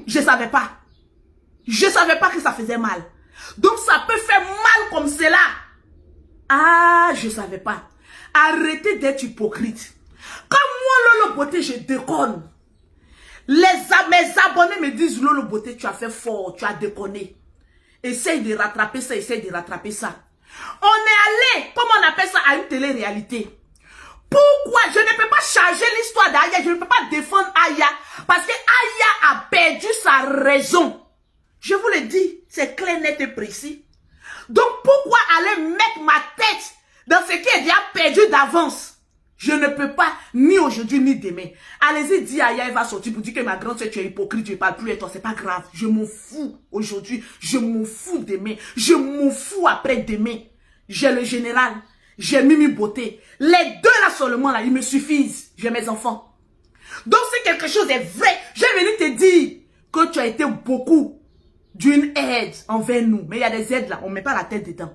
Je ne savais pas. Je ne savais pas que ça faisait mal. Donc, ça peut faire mal comme cela. Ah, je ne savais pas. Arrêtez d'être hypocrite. Comme moi, Lolo Beauté, je déconne. Mes abonnés me disent, Lolo Beauté, tu as fait fort, tu as déconné. Essaye de rattraper ça, essaye de rattraper ça. On est allé, comment on appelle ça, à une télé-réalité. Pourquoi je ne peux pas changer l'histoire d'Aya? Je ne peux pas défendre Aya. Parce que Aya a perdu sa raison. Je vous le dis, c'est clair, net et précis. Donc pourquoi aller mettre ma tête dans ce qui est déjà perdu d'avance? Je ne peux pas, ni aujourd'hui, ni demain. Allez-y, dis Aya, elle va sortir pour dire que ma grande soeur, tu es hypocrite, tu ne parles plus et toi, c'est pas grave. Je m'en fous aujourd'hui, je m'en fous demain, je m'en fous après-demain. J'ai le général. J'ai Mimi Beauté. Les deux là seulement là, ils me suffisent. J'ai mes enfants. Donc si quelque chose est vrai, je vais venir te dire que tu as été beaucoup d'une aide envers nous. Mais il y a des aides là, on ne met pas la tête dedans.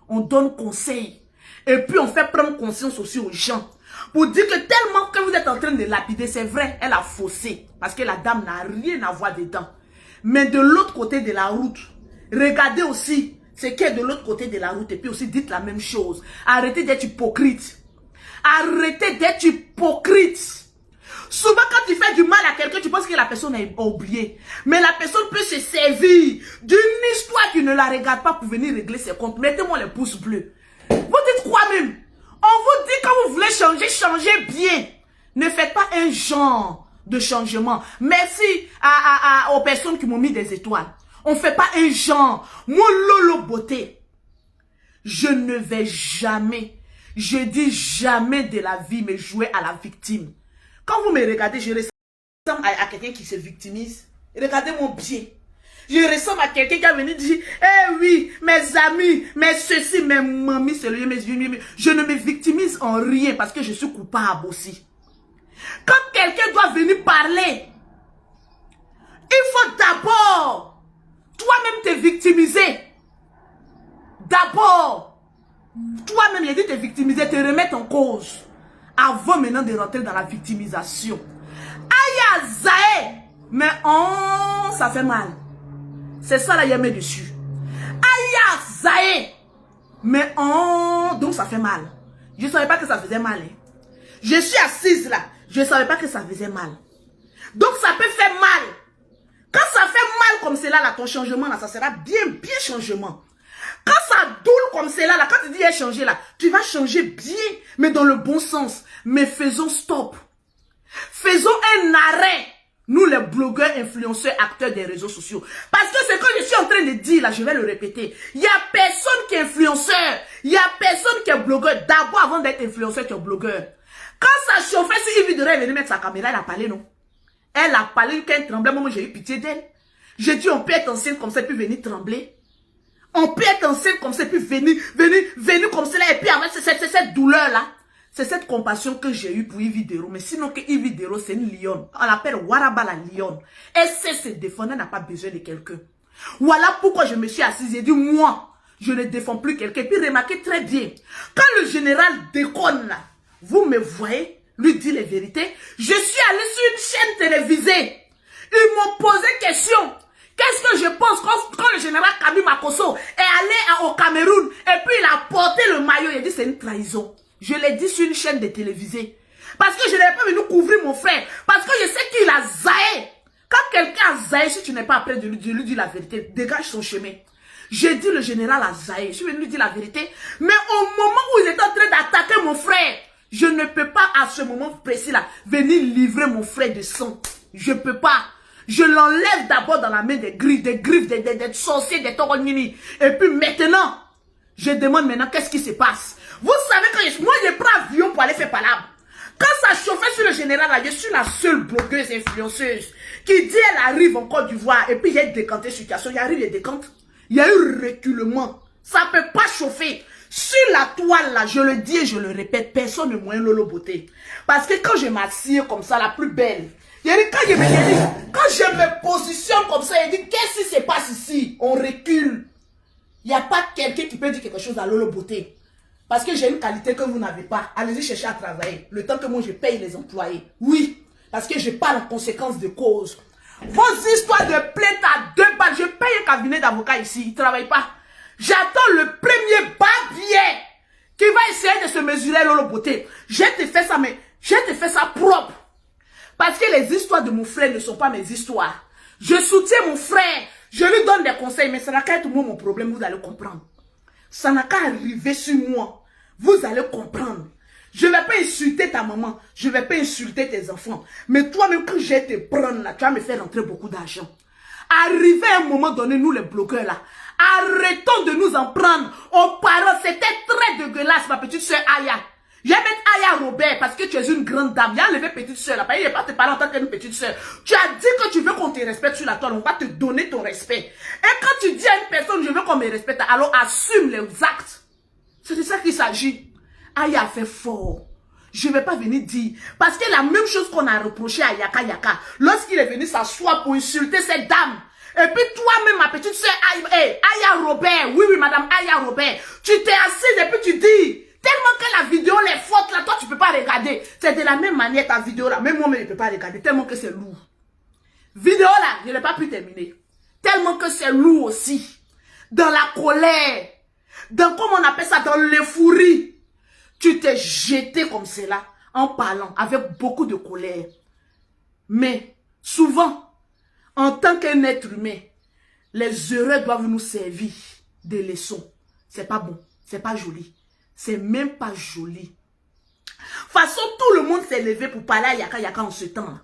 On donne conseil. Et puis on fait prendre conscience aussi aux gens. Pour dire que tellement que vous êtes en train de lapider, c'est vrai, elle a faussé. Parce que la dame n'a rien à voir dedans. Mais de l'autre côté de la route, regardez aussi ce qui est de l'autre côté de la route et puis aussi dites la même chose. Arrêtez d'être hypocrite. Arrêtez d'être hypocrite. Souvent quand tu fais du mal à quelqu'un, tu penses que la personne a oublié. Mais la personne peut se servir d'une histoire qui ne la regarde pas pour venir régler ses comptes. Mettez-moi les pouces bleus. Vous dites quoi même? On vous dit quand vous voulez changer, changez bien. Ne faites pas un genre de changement. Merci aux personnes qui m'ont mis des étoiles. On ne fait pas un genre. Moi, Lolo Beauté, je ne vais jamais, je dis jamais de la vie me jouer à la victime. Quand vous me regardez, je ressemble à quelqu'un qui se victimise. Regardez mon pied. Je ressemble à quelqu'un qui va venir dire, eh oui, mes amis, mes ceci, mes mamies, c'est le mes yeux. Je ne me victimise en rien parce que je suis coupable aussi. Quand quelqu'un doit venir parler, il faut d'abord toi-même te victimiser. D'abord, toi-même, il dit te victimiser, te remettre en cause. Avant maintenant de rentrer dans la victimisation. Aïe, Zaé. Mais oh, ça fait mal. C'est ça là, il y a mis dessus. Aïe, Zaé. Mais oh, donc ça fait mal. Je ne savais pas que ça faisait mal. Hein. Je suis assise là. Je ne savais pas que ça faisait mal. Donc ça peut faire mal. Quand ça fait mal comme cela, là, ton changement, là, ça sera bien changement. Quand ça doule comme cela, là, quand tu dis changer, là, tu vas changer bien, mais dans le bon sens. Mais faisons stop. Faisons un arrêt. Nous, les blogueurs, influenceurs, acteurs des réseaux sociaux. Parce que ce que je suis en train de dire, là, je vais le répéter. Il n'y a personne qui est influenceur. Il n'y a personne qui est blogueur. D'abord, avant d'être influenceur, tu es blogueur. Quand ça chauffait, si Yves Vidéo est venu mettre sa caméra, elle a parlé, non? Elle a parlé, quand elle tremblait, moi, j'ai eu pitié d'elle. J'ai dit, on peut être enceinte comme ça, puis venir trembler. On peut être enceinte comme ça, puis venir comme cela, et puis avec cette douleur-là. C'est cette compassion que j'ai eue pour Yves Vidéo. Mais sinon que Yves Vidéo, c'est une lionne. On l'appelle Waraba la lionne. Elle sait se défendre, elle n'a pas besoin de quelqu'un. Voilà pourquoi je me suis assise. J'ai dit, moi, je ne défends plus quelqu'un. Puis remarquez très bien, quand le général déconne là, vous me voyez, lui dit les vérités. Je suis allée sur une chaîne télévisée. Ils m'ont posé question. Qu'est-ce que je pense quand le général Kabi Makosso est allé au Cameroun et puis il a porté le maillot. Il a dit c'est une trahison. Je l'ai dit sur une chaîne de télévisée. Parce que je n'avais pas venu couvrir mon frère. Parce que je sais qu'il a zaé. Quand quelqu'un a zaé, si tu n'es pas prêt de lui dire la vérité, dégage son chemin. J'ai dit le général a zaé. Je suis venu lui dire la vérité. Mais au moment où il était en train d'attaquer mon frère, je ne peux pas à ce moment précis là venir livrer mon frère de sang. Je ne peux pas. Je l'enlève d'abord dans la main des griffes, des sorciers, des toronini. Et puis maintenant, je demande maintenant qu'est-ce qui se passe. Vous savez que moi, je prends avion pour aller faire palabre. Quand ça chauffait sur le général, là, je suis la seule blogueuse influenceuse qui dit elle arrive en Côte d'Ivoire et puis j'ai décanté situation. Il arrive, il décante. Il y a eu reculement. Ça ne peut pas chauffer. Sur la toile, là, je le dis et je le répète, personne ne moyen Lolo Beauté. Parce que quand je m'assieds comme ça, la plus belle, quand je me positionne comme ça, il dit, qu'est-ce qui se passe ici? On recule. Il n'y a pas quelqu'un qui peut dire quelque chose à Lolo Beauté. Parce que j'ai une qualité que vous n'avez pas. Allez-y chercher à travailler. Le temps que moi je paye les employés. Oui. Parce que je parle en conséquence de cause. Vos histoires de plainte à 2 balles. Je paye un cabinet d'avocats ici. Il ne travaille pas. J'attends le premier barbier qui va essayer de se mesurer Lolo Beauté. Je te fais ça, mais je te fais ça propre. Parce que les histoires de mon frère ne sont pas mes histoires. Je soutiens mon frère. Je lui donne des conseils. Mais ça n'a qu'à être moi mon problème. Vous allez comprendre. Ça n'a qu'à arriver sur moi. Vous allez comprendre. Je ne vais pas insulter ta maman. Je ne vais pas insulter tes enfants. Mais toi-même, quand je vais te prendre là, tu vas me faire rentrer beaucoup d'argent. Arrivé à un moment donné, nous les blogueurs là, arrêtons de nous en prendre aux parents. C'était très dégueulasse, ma petite soeur Aya. Je vais mettre Aya Robert parce que tu es une grande dame. J'ai enlevé petite soeur là. Il n'est pas te parler en tant qu'une petite soeur. Tu as dit que tu veux qu'on te respecte sur la toile. On va te donner ton respect. Et quand tu dis à une personne, je veux qu'on me respecte, alors assume les actes. C'est de ça qu'il s'agit. Aya a fait fort. Je ne vais pas venir dire. Parce que la même chose qu'on a reproché à Yaka Yaka, lorsqu'il est venu s'asseoir pour insulter cette dame. Et puis toi-même, ma petite soeur Aya Robert, oui, madame Aya Robert, tu t'es assise et puis tu dis, tellement que la vidéo, les fautes là, toi tu ne peux pas regarder. C'est de la même manière ta vidéo là, même moi-même je ne peux pas regarder, tellement que c'est lourd. Vidéo là, je n'ai pas pu terminer. Tellement que c'est lourd aussi. Dans la colère. Dans, comment on appelle ça, dans l'euphorie. Tu t'es jeté comme cela, en parlant, avec beaucoup de colère. Mais, souvent, en tant qu'un être humain, les erreurs doivent nous servir de leçons. C'est pas bon, c'est pas joli. C'est même pas joli. De toute façon, tout le monde s'est levé pour parler à Yaka Yaka en ce temps.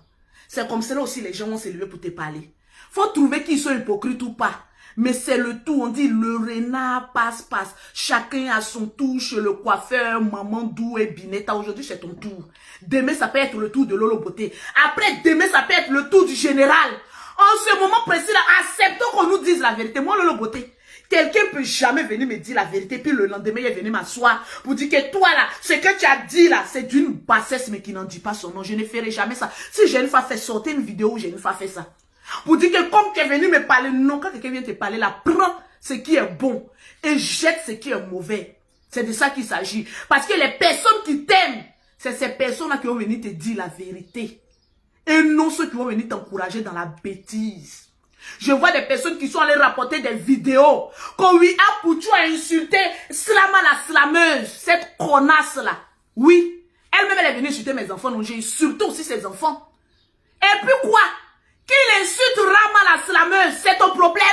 C'est comme cela aussi les gens vont se lever pour te parler. Faut trouver qu'ils sont hypocrites ou pas. Mais c'est le tout, on dit le renard passe. Chacun a son tour chez le coiffeur, maman Dou et Bineta. Aujourd'hui c'est ton tour. Demain ça peut être le tour de Lolo Beauté. Après demain ça peut être le tour du général. En ce moment précis là, acceptons qu'on nous dise la vérité. Moi Lolo Beauté, quelqu'un peut jamais venir me dire la vérité. Puis le lendemain il est venu m'asseoir pour dire que toi là, ce que tu as dit là, c'est d'une bassesse mais qui n'en dit pas son nom. Je ne ferai jamais ça. Si j'ai une fois fait sortir une vidéo où j'ai une fois fait ça. Pour dire que comme tu es venu me parler, non, quand quelqu'un vient te parler là, prends ce qui est bon et jette ce qui est mauvais. C'est de ça qu'il s'agit. Parce que les personnes qui t'aiment, c'est ces personnes-là qui vont venir te dire la vérité. Et non ceux qui vont venir t'encourager dans la bêtise. Je vois des personnes qui sont allées rapporter des vidéos. Quand oui, Apoutou a insulté Slama la slameuse, cette connasse là. Oui, elle-même elle est venue insulter mes enfants, donc j'ai insulté aussi ses enfants. Et Et puis quoi? Qu'il insulte Rama la slameuse, c'est ton problème?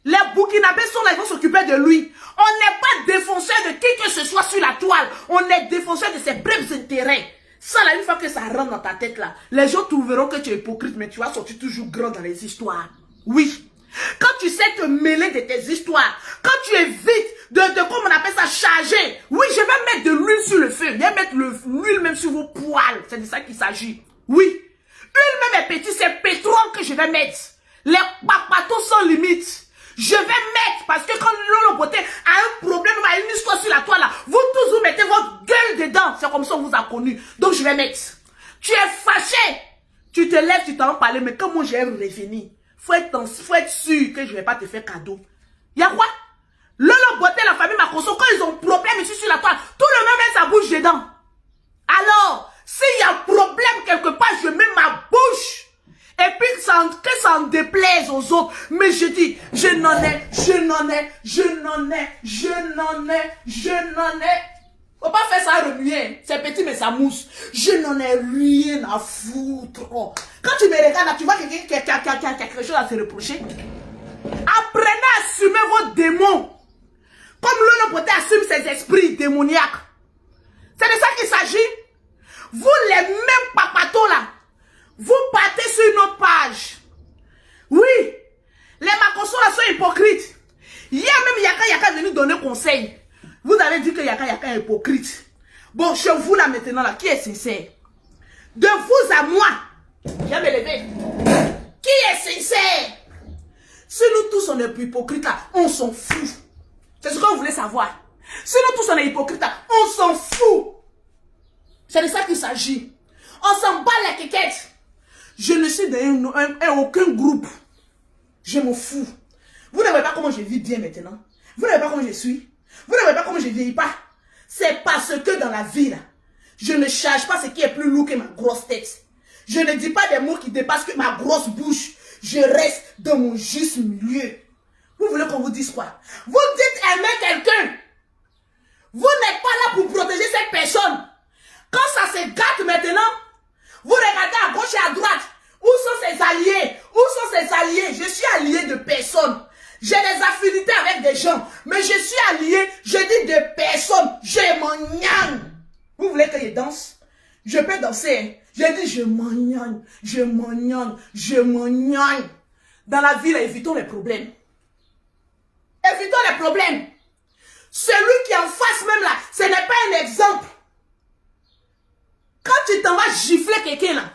Les Burkinabés sont là, ils vont s'occuper de lui. On n'est pas défenseur de qui que ce soit sur la toile. On est défenseur de ses brefs intérêts. Ça là, une fois que ça rentre dans ta tête là, les gens trouveront que tu es hypocrite, mais tu vas sortir toujours grand dans les histoires. Oui. Quand tu sais te mêler de tes histoires, quand tu évites de comment on appelle ça, charger. Oui, je vais mettre de l'huile sur le feu. Je vais mettre l'huile même sur vos poils. C'est de ça qu'il s'agit. Oui. L'huile même est petite, c'est pétrole que je vais mettre. Les papatos sans limite. Je vais mettre, parce que quand Lolo Beauté a un problème, a une histoire sur la toile là, vous tous vous mettez votre gueule dedans. C'est comme ça qu'on vous a connu. Donc je vais mettre. Tu es fâché. Tu te lèves, tu t'en parles, mais comment j'ai revenu? Faut être sûr que je ne vais pas te faire cadeau. Il y a quoi? Lolo Beauté, la famille Makoso, quand ils ont problème ici sur la toile, tout le monde met sa bouche dedans. Alors, s'il y a problème quelque part, je mets ma bouche. Et puis que ça en déplaise aux autres. Mais je dis, je n'en ai. Faut pas faire ça remuer. C'est petit mais ça mousse. Je n'en ai rien à foutre. Quand tu me regardes là, tu vois quelqu'un qui a quelque chose à se reprocher. Apprenez à assumer vos démons. Comme Lolo Beauté assume ses esprits démoniaques. C'est de ça qu'il s'agit. Vous les mêmes papatos là. Vous partez sur une autre page. Oui. Les Makoso là sont hypocrites. Hier même Yaka est venu donner conseil. Vous avez dit que Yaka est hypocrite. Bon, chez vous là maintenant là, qui est sincère? De vous à moi. Je vais me lever. Qui est sincère? Si nous tous on est hypocrites là, on s'en fout. C'est ce que vous voulez savoir. Si nous tous on est hypocrites là, on s'en fout. C'est de ça qu'il s'agit. On s'en bat la quéquette. Je ne suis dans aucun groupe. Je m'en fous. Vous ne voyez pas comment je vis bien maintenant. Vous ne voyez pas comment je suis. Vous ne voyez pas comment je ne vieillis pas. C'est parce que dans la vie, là, je ne charge pas ce qui est plus lourd que ma grosse tête. Je ne dis pas des mots qui dépassent que ma grosse bouche. Je reste dans mon juste milieu. Vous voulez qu'on vous dise quoi? Vous dites aimer quelqu'un. Vous n'êtes pas là pour protéger cette personne. Quand ça se gâte maintenant, vous regardez à gauche et à droite. Où sont ses alliés? Où sont ses alliés? Je suis allié de personne. J'ai des affinités avec des gens. Mais je suis allié, je dis de personne. Je m'en gnang. Vous voulez que je danse? Je peux danser. Je dis je m'en gnang. Je m'en gnang. Je m'en gnang. Dans la vie, là, évitons les problèmes. Évitons les problèmes. Celui qui est en face même là, ce n'est pas un exemple. Quand tu t'en vas gifler quelqu'un là,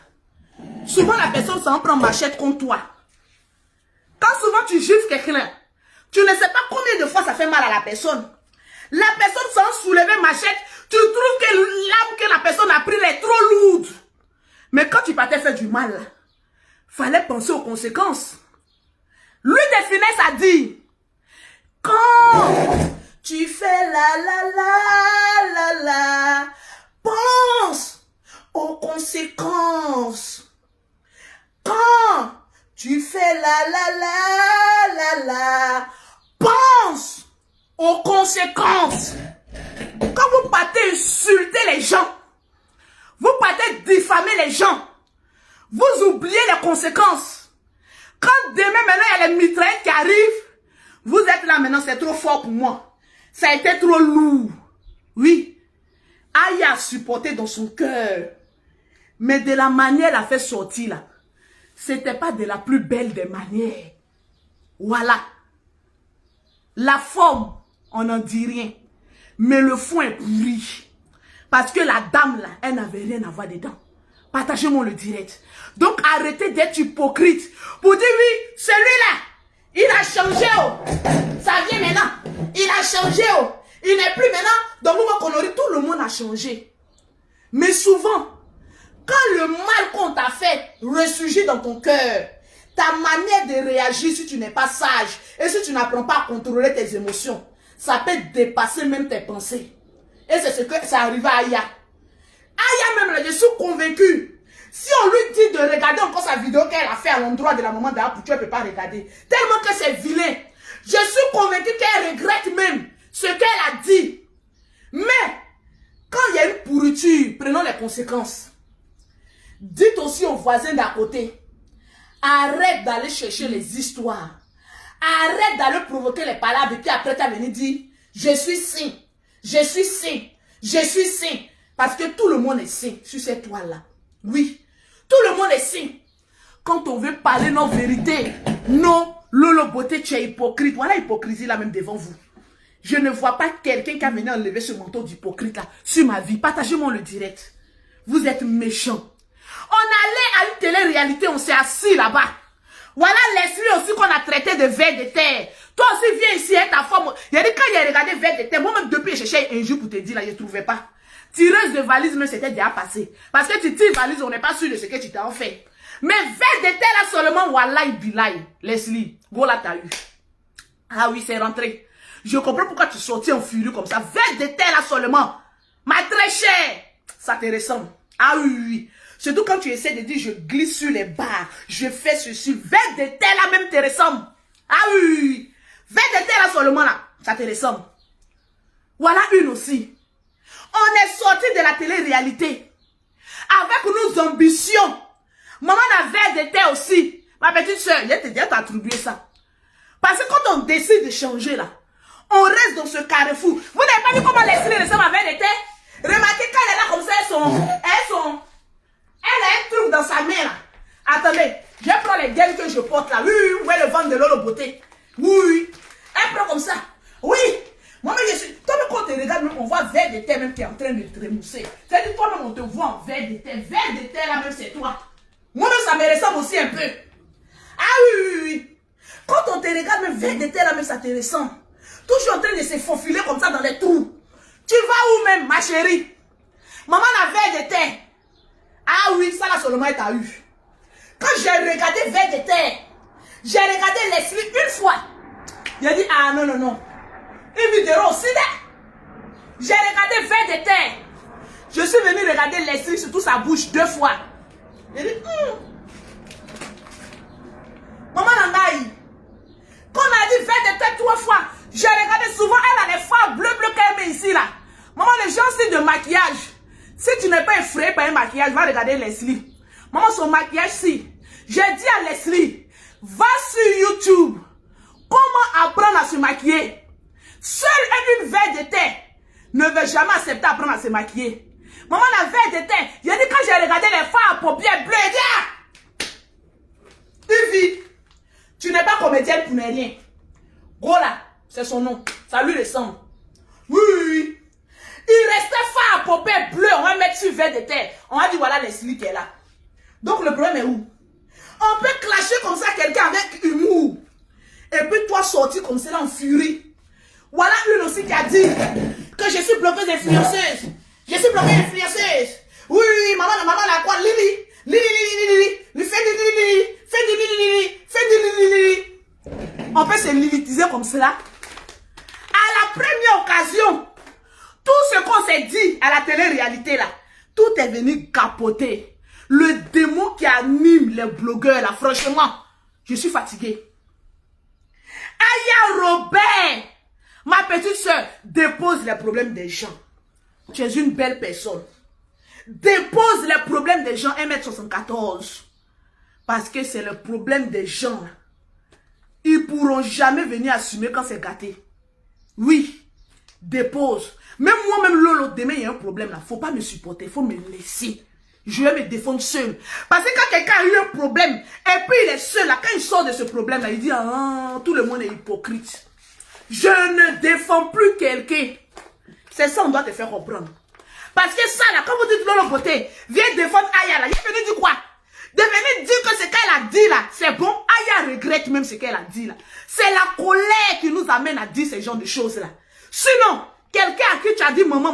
souvent la personne s'en prend machette contre toi. Quand souvent tu gifles quelqu'un là, tu ne sais pas combien de fois ça fait mal à la personne. La personne sans soulever machette, tu trouves que l'âme que la personne a pris est trop lourde. Mais quand tu partais faire du mal là, fallait penser aux conséquences. Lui de finesse a dit, quand tu fais la, pense aux conséquences. Quand tu fais la, pense aux conséquences. Quand vous partez insulter les gens, vous partez diffamer les gens, vous oubliez les conséquences. Quand demain maintenant il y a les mitraillettes qui arrivent, vous êtes là maintenant, c'est trop fort pour moi. Ça a été trop lourd. Oui. Aïe a supporté dans son cœur. Mais de la manière elle a fait sortir là, c'était pas de la plus belle des manières. Voilà. La forme, on n'en dit rien. Mais le fond est pourri. Parce que la dame là, elle n'avait rien à voir dedans. Partagez-moi le direct. Donc arrêtez d'être hypocrite. Pour dire oui, celui-là, il a changé. Oh. Ça vient maintenant. Il a changé. Oh. Il n'est plus maintenant dans le moment qu'on aurait, tout le monde a changé. Mais souvent, quand le mal qu'on t'a fait ressurgit dans ton cœur, ta manière de réagir si tu n'es pas sage et si tu n'apprends pas à contrôler tes émotions, ça peut dépasser même tes pensées. Et c'est ce que ça arrive à Aya. Aya même là, je suis convaincu. Si on lui dit de regarder encore sa vidéo qu'elle a fait à l'endroit de la maman d'Apou, tu ne peux pas regarder. Tellement que c'est vilain. Je suis convaincu qu'elle regrette même ce qu'elle a dit. Mais, quand il y a une pourriture, prenons les conséquences. Dites aussi aux voisins d'à côté, arrête d'aller chercher les histoires. Arrête d'aller provoquer les palabres et puis après tu as venu dire, je suis saint, je suis saint, je suis saint. Parce que tout le monde est saint sur cette toile-là. Oui, tout le monde est saint. Quand on veut parler nos vérités, non, Lolo Beauté, tu es hypocrite. Voilà l'hypocrisie là même devant vous. Je ne vois pas quelqu'un qui a venu enlever ce manteau d'hypocrite là sur ma vie. Partagez-moi le direct. Vous êtes méchants. On allait à une télé-réalité, on s'est assis là-bas. Voilà Leslie aussi qu'on a traité de ver de terre. Toi aussi viens ici, hein, ta femme. Il y a dit quand il a regardé ver de terre, moi-même depuis j'ai cherché un jour pour te dire là, je ne trouvais pas. Tireuse de valise, mais c'était déjà passé. Parce que tu tires valise, on n'est pas sûr de ce que tu t'as en fait. Mais ver de terre là seulement, wallahi billahi, Leslie, go là t'as eu. Ah oui, c'est rentré. Je comprends pourquoi tu sortis en furie comme ça. Ver de terre là seulement. Ma très chère, ça te ressemble. Ah oui, oui. Surtout quand tu essaies de dire je glisse sur les barres, je fais ceci. Ver de terre là même te ressemble. Ah oui, oui, oui. Ver de terre là seulement là, ça te ressemble. Voilà une aussi. On est sorti de la télé-réalité avec nos ambitions. Maman a ver de terre aussi. Ma petite soeur, je te dis, t'as attribué ça. Parce que quand on décide de changer là, on reste dans ce carrefour. Vous n'avez pas vu comment Leslie ressemble à ver de terre? Remarquez quand elle est là comme ça, elle a un truc dans sa main là. Attendez, je prends les gaines que je porte là. Oui, oui, oui, le ventre de Lolo Beauté. Oui, oui. Elle prend comme ça. Oui. Moi, je suis. Toi, quand on te regarde, on voit ver de terre même qui est en train de trémousser. C'est-à-dire, toi-même, on te voit en ver de terre. Ver de terre là même, c'est toi. Moi-même, ça me ressemble aussi un peu. Ah oui, oui, oui. Quand on te regarde, même ver de terre là même, ça te ressemble. Toujours en train de se faufiler comme ça dans les trous. Tu vas où même, ma chérie? Maman a ver de terre. Ah oui, ça là seulement elle t'a eu. Quand j'ai regardé ver de terre, j'ai regardé Leslie une fois. J'ai dit, ah non, non, non. Une vidéo aussi là. J'ai regardé ver de terre. Je suis venu regarder Leslie sur toute sa bouche 2 fois. J'ai dit, maman en a eu. Quand on a dit ver de terre 3 fois, j'ai regardé souvent, elle a les fards bleu qu'elle met ici là. Maman, les gens aussi de maquillage. Si tu n'es pas effrayé par un maquillage, va regarder Leslie. Maman, son maquillage, si. J'ai dit à Leslie, va sur YouTube. Comment apprendre à se maquiller? Seule une ver de terre ne veut jamais accepter d'apprendre à se maquiller. Maman, la ver de terre, j'ai dit quand j'ai regardé les fards à paupières bleues, j'ai dit, Ivy, tu n'es pas comédienne pour ne rien. Gros là, c'est son nom. Ça lui ressemble. Oui, oui, oui. Il restait fort à paupières bleues. On va mettre sur ver de terre. On va dire voilà Leslie qui est là. Donc le problème est où? On peut clasher comme ça quelqu'un avec humour. Et puis toi sortir comme ça en furie. Voilà une aussi qui a dit que je suis bloqueuse influenceuse. Je suis bloqueuse influenceuse. Oui, oui, maman la quoi? Lili. On peut se lilitiser comme cela. À la première occasion, tout ce qu'on s'est dit à la télé-réalité là, tout est venu capoter. Le démon qui anime les blogueurs là, franchement, je suis fatiguée. Aya Robert, ma petite soeur, dépose les problèmes des gens. Tu es une belle personne. Dépose les problèmes des gens 1m74. Parce que c'est le problème des gens. Ils ne pourront jamais venir assumer quand c'est gâté. Oui, dépose. Même moi-même, Lolo, demain, il y a un problème là. Il ne faut pas me supporter, il faut me laisser. Je vais me défendre seul. Parce que quand quelqu'un a eu un problème, et puis il est seul là, quand il sort de ce problème là, il dit, ah, tout le monde est hypocrite. Je ne défends plus quelqu'un. C'est ça, on doit te faire comprendre. Parce que ça là, quand vous dites Lolo Beauté, viens défendre Aya là, il est venu dire quoi? De venir dire que ce qu'elle a dit là, c'est bon. Aya regrette même ce qu'elle a dit là. C'est la colère qui nous amène à dire ce genre de choses là. Sinon, quelqu'un à qui tu as dit maman,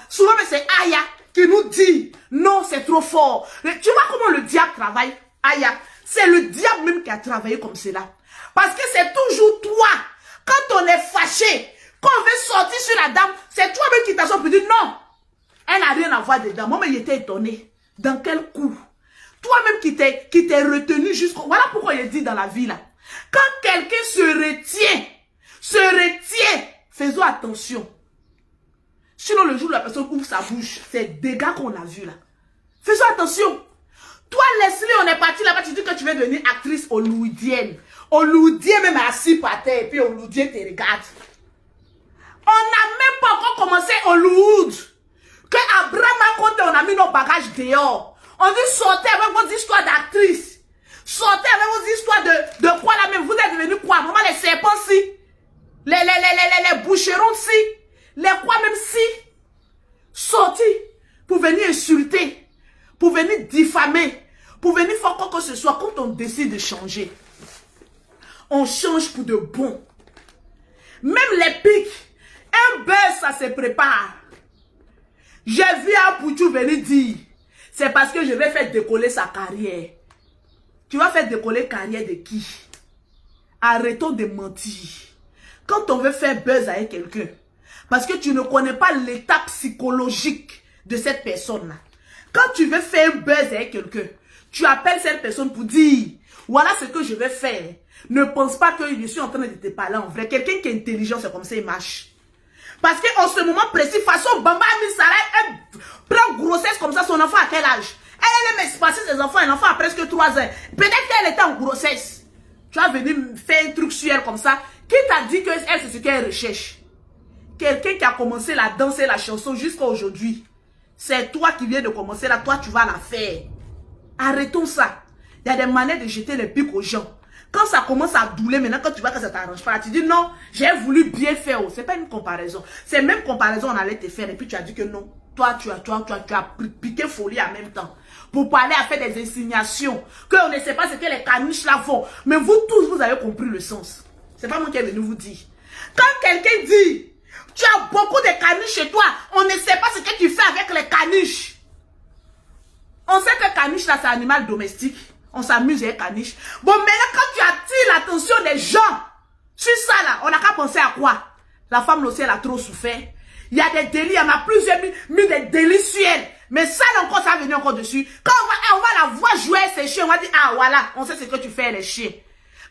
souvent c'est Aya qui nous dit non, c'est trop fort. Tu vois comment le diable travaille, Aya? C'est le diable même qui a travaillé comme cela. Parce que c'est toujours toi. Quand on est fâché, quand on veut sortir sur la dame, c'est toi-même qui t'assois pour dire non. Elle n'a rien à voir dedans. Moi, il était étonné. Dans quel coup? Toi-même qui t'es retenu jusqu'au... Voilà pourquoi il dit dans la vie là. Quand quelqu'un se retient, faisons attention. Sinon, le jour où la personne ouvre sa bouche, c'est des dégâts qu'on a vus là. Faisons attention. Toi, Leslie, on est parti là-bas, tu dis que tu veux devenir actrice hollywoodienne. Hollywoodien même assis par terre, et puis Hollywoodien te regarde. On n'a même pas encore commencé Hollywood. Que Abraham a compté, on a mis nos bagages dehors. On dit sortez avec vos histoires d'actrice. Sortez avec vos histoires de quoi là même. Vous êtes devenus quoi? Maman, les serpents-ci. Les boucherons-ci. Les quoi même-ci. Sortez pour venir insulter. Pour venir diffamer. Pour venir faire quoi que ce soit. Quand on décide de changer, on change pour de bon. Même les pics. Un buzz, ça se prépare. J'ai vu un Poutou venir dire, c'est parce que je vais faire décoller sa carrière. Tu vas faire décoller la carrière de qui? Arrêtons de mentir. Quand on veut faire buzz avec quelqu'un, parce que tu ne connais pas l'état psychologique de cette personne-là. Quand tu veux faire un buzz avec quelqu'un, tu appelles cette personne pour dire, voilà ce que je vais faire. Ne pense pas que je suis en train de te parler en vrai. Quelqu'un qui est intelligent, c'est comme ça, il marche. Parce qu'en ce moment précis, façon Bamba Misara, elle prend grossesse comme ça, son enfant à quel âge? Elle aime espacer ses enfants, un enfant a presque 3 ans. Peut-être qu'elle était en grossesse. Tu vas venir faire un truc sur elle comme ça. Qui t'a dit que elle, c'est ce qu'elle recherche? Quelqu'un qui a commencé la danse et la chanson jusqu'à aujourd'hui. C'est toi qui viens de commencer là, toi tu vas la faire. Arrêtons ça. Il y a des manières de jeter les pics aux gens. Quand ça commence à douler, maintenant, quand tu vois que ça t'arrange pas, tu dis non, j'ai voulu bien faire. Ce n'est pas une comparaison. C'est même comparaison, on allait te faire. Et puis tu as dit que non. Toi, tu as piqué folie en même temps. Pour parler à faire des insignations. Qu'on ne sait pas ce que les caniches là font. Mais vous tous, vous avez compris le sens. C'est pas moi qui est venu vous dire. Quand quelqu'un dit, tu as beaucoup de caniches chez toi, on ne sait pas ce que tu fais avec les caniches. On sait que caniche là, c'est un animal domestique. On s'amuse avec caniche. Bon, maintenant, quand tu attires l'attention des gens sur ça là, on n'a qu'à penser à quoi? La femme aussi, elle a trop souffert. Il y a des délits, il y en a plusieurs mis des délits sur elle. Mais ça encore, ça va venir encore dessus. Quand on va la voir jouer ses chiens, on va dire, ah voilà, on sait ce que tu fais les chiens.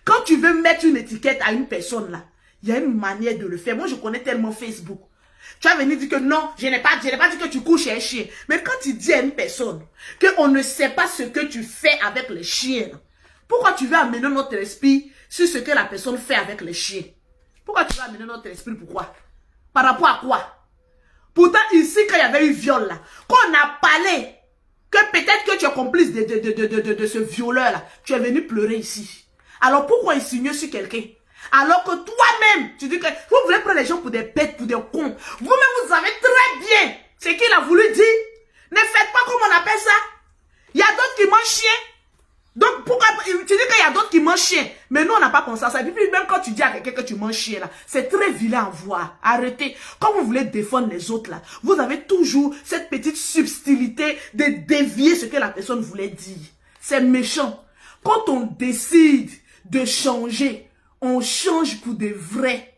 Quand tu veux mettre une étiquette à une personne là, il y a une manière de le faire. Moi, je connais tellement Facebook. Tu vas venir dire que non, je n'ai pas dit que tu couches chez un chien. Mais quand tu dis à une personne qu'on ne sait pas ce que tu fais avec les chiens, pourquoi tu veux amener notre esprit sur ce que la personne fait avec les chiens? Pourquoi tu veux amener notre esprit? Pourquoi? Par rapport à quoi? Pourtant, ici, quand il y avait eu viol là, quand on a parlé que peut-être que tu es complice de ce violeur-là, tu es venu pleurer ici. Alors pourquoi insinuer sur quelqu'un? Alors que toi-même, tu dis que vous voulez prendre les gens pour des bêtes, pour des cons. Vous-même, vous savez très bien ce qu'il a voulu dire. Ne faites pas comme on appelle ça. Il y a d'autres qui mangent chien. Donc, pourquoi tu dis qu'il y a d'autres qui mangent chien? Mais nous, on n'a pas pensé à ça. Et puis, même quand tu dis à quelqu'un que tu manges chien, là, c'est très vilain à voir. Arrêtez. Quand vous voulez défendre les autres, là, vous avez toujours cette petite subtilité de dévier ce que la personne voulait dire. C'est méchant. Quand on décide de changer, on change pour de vrai.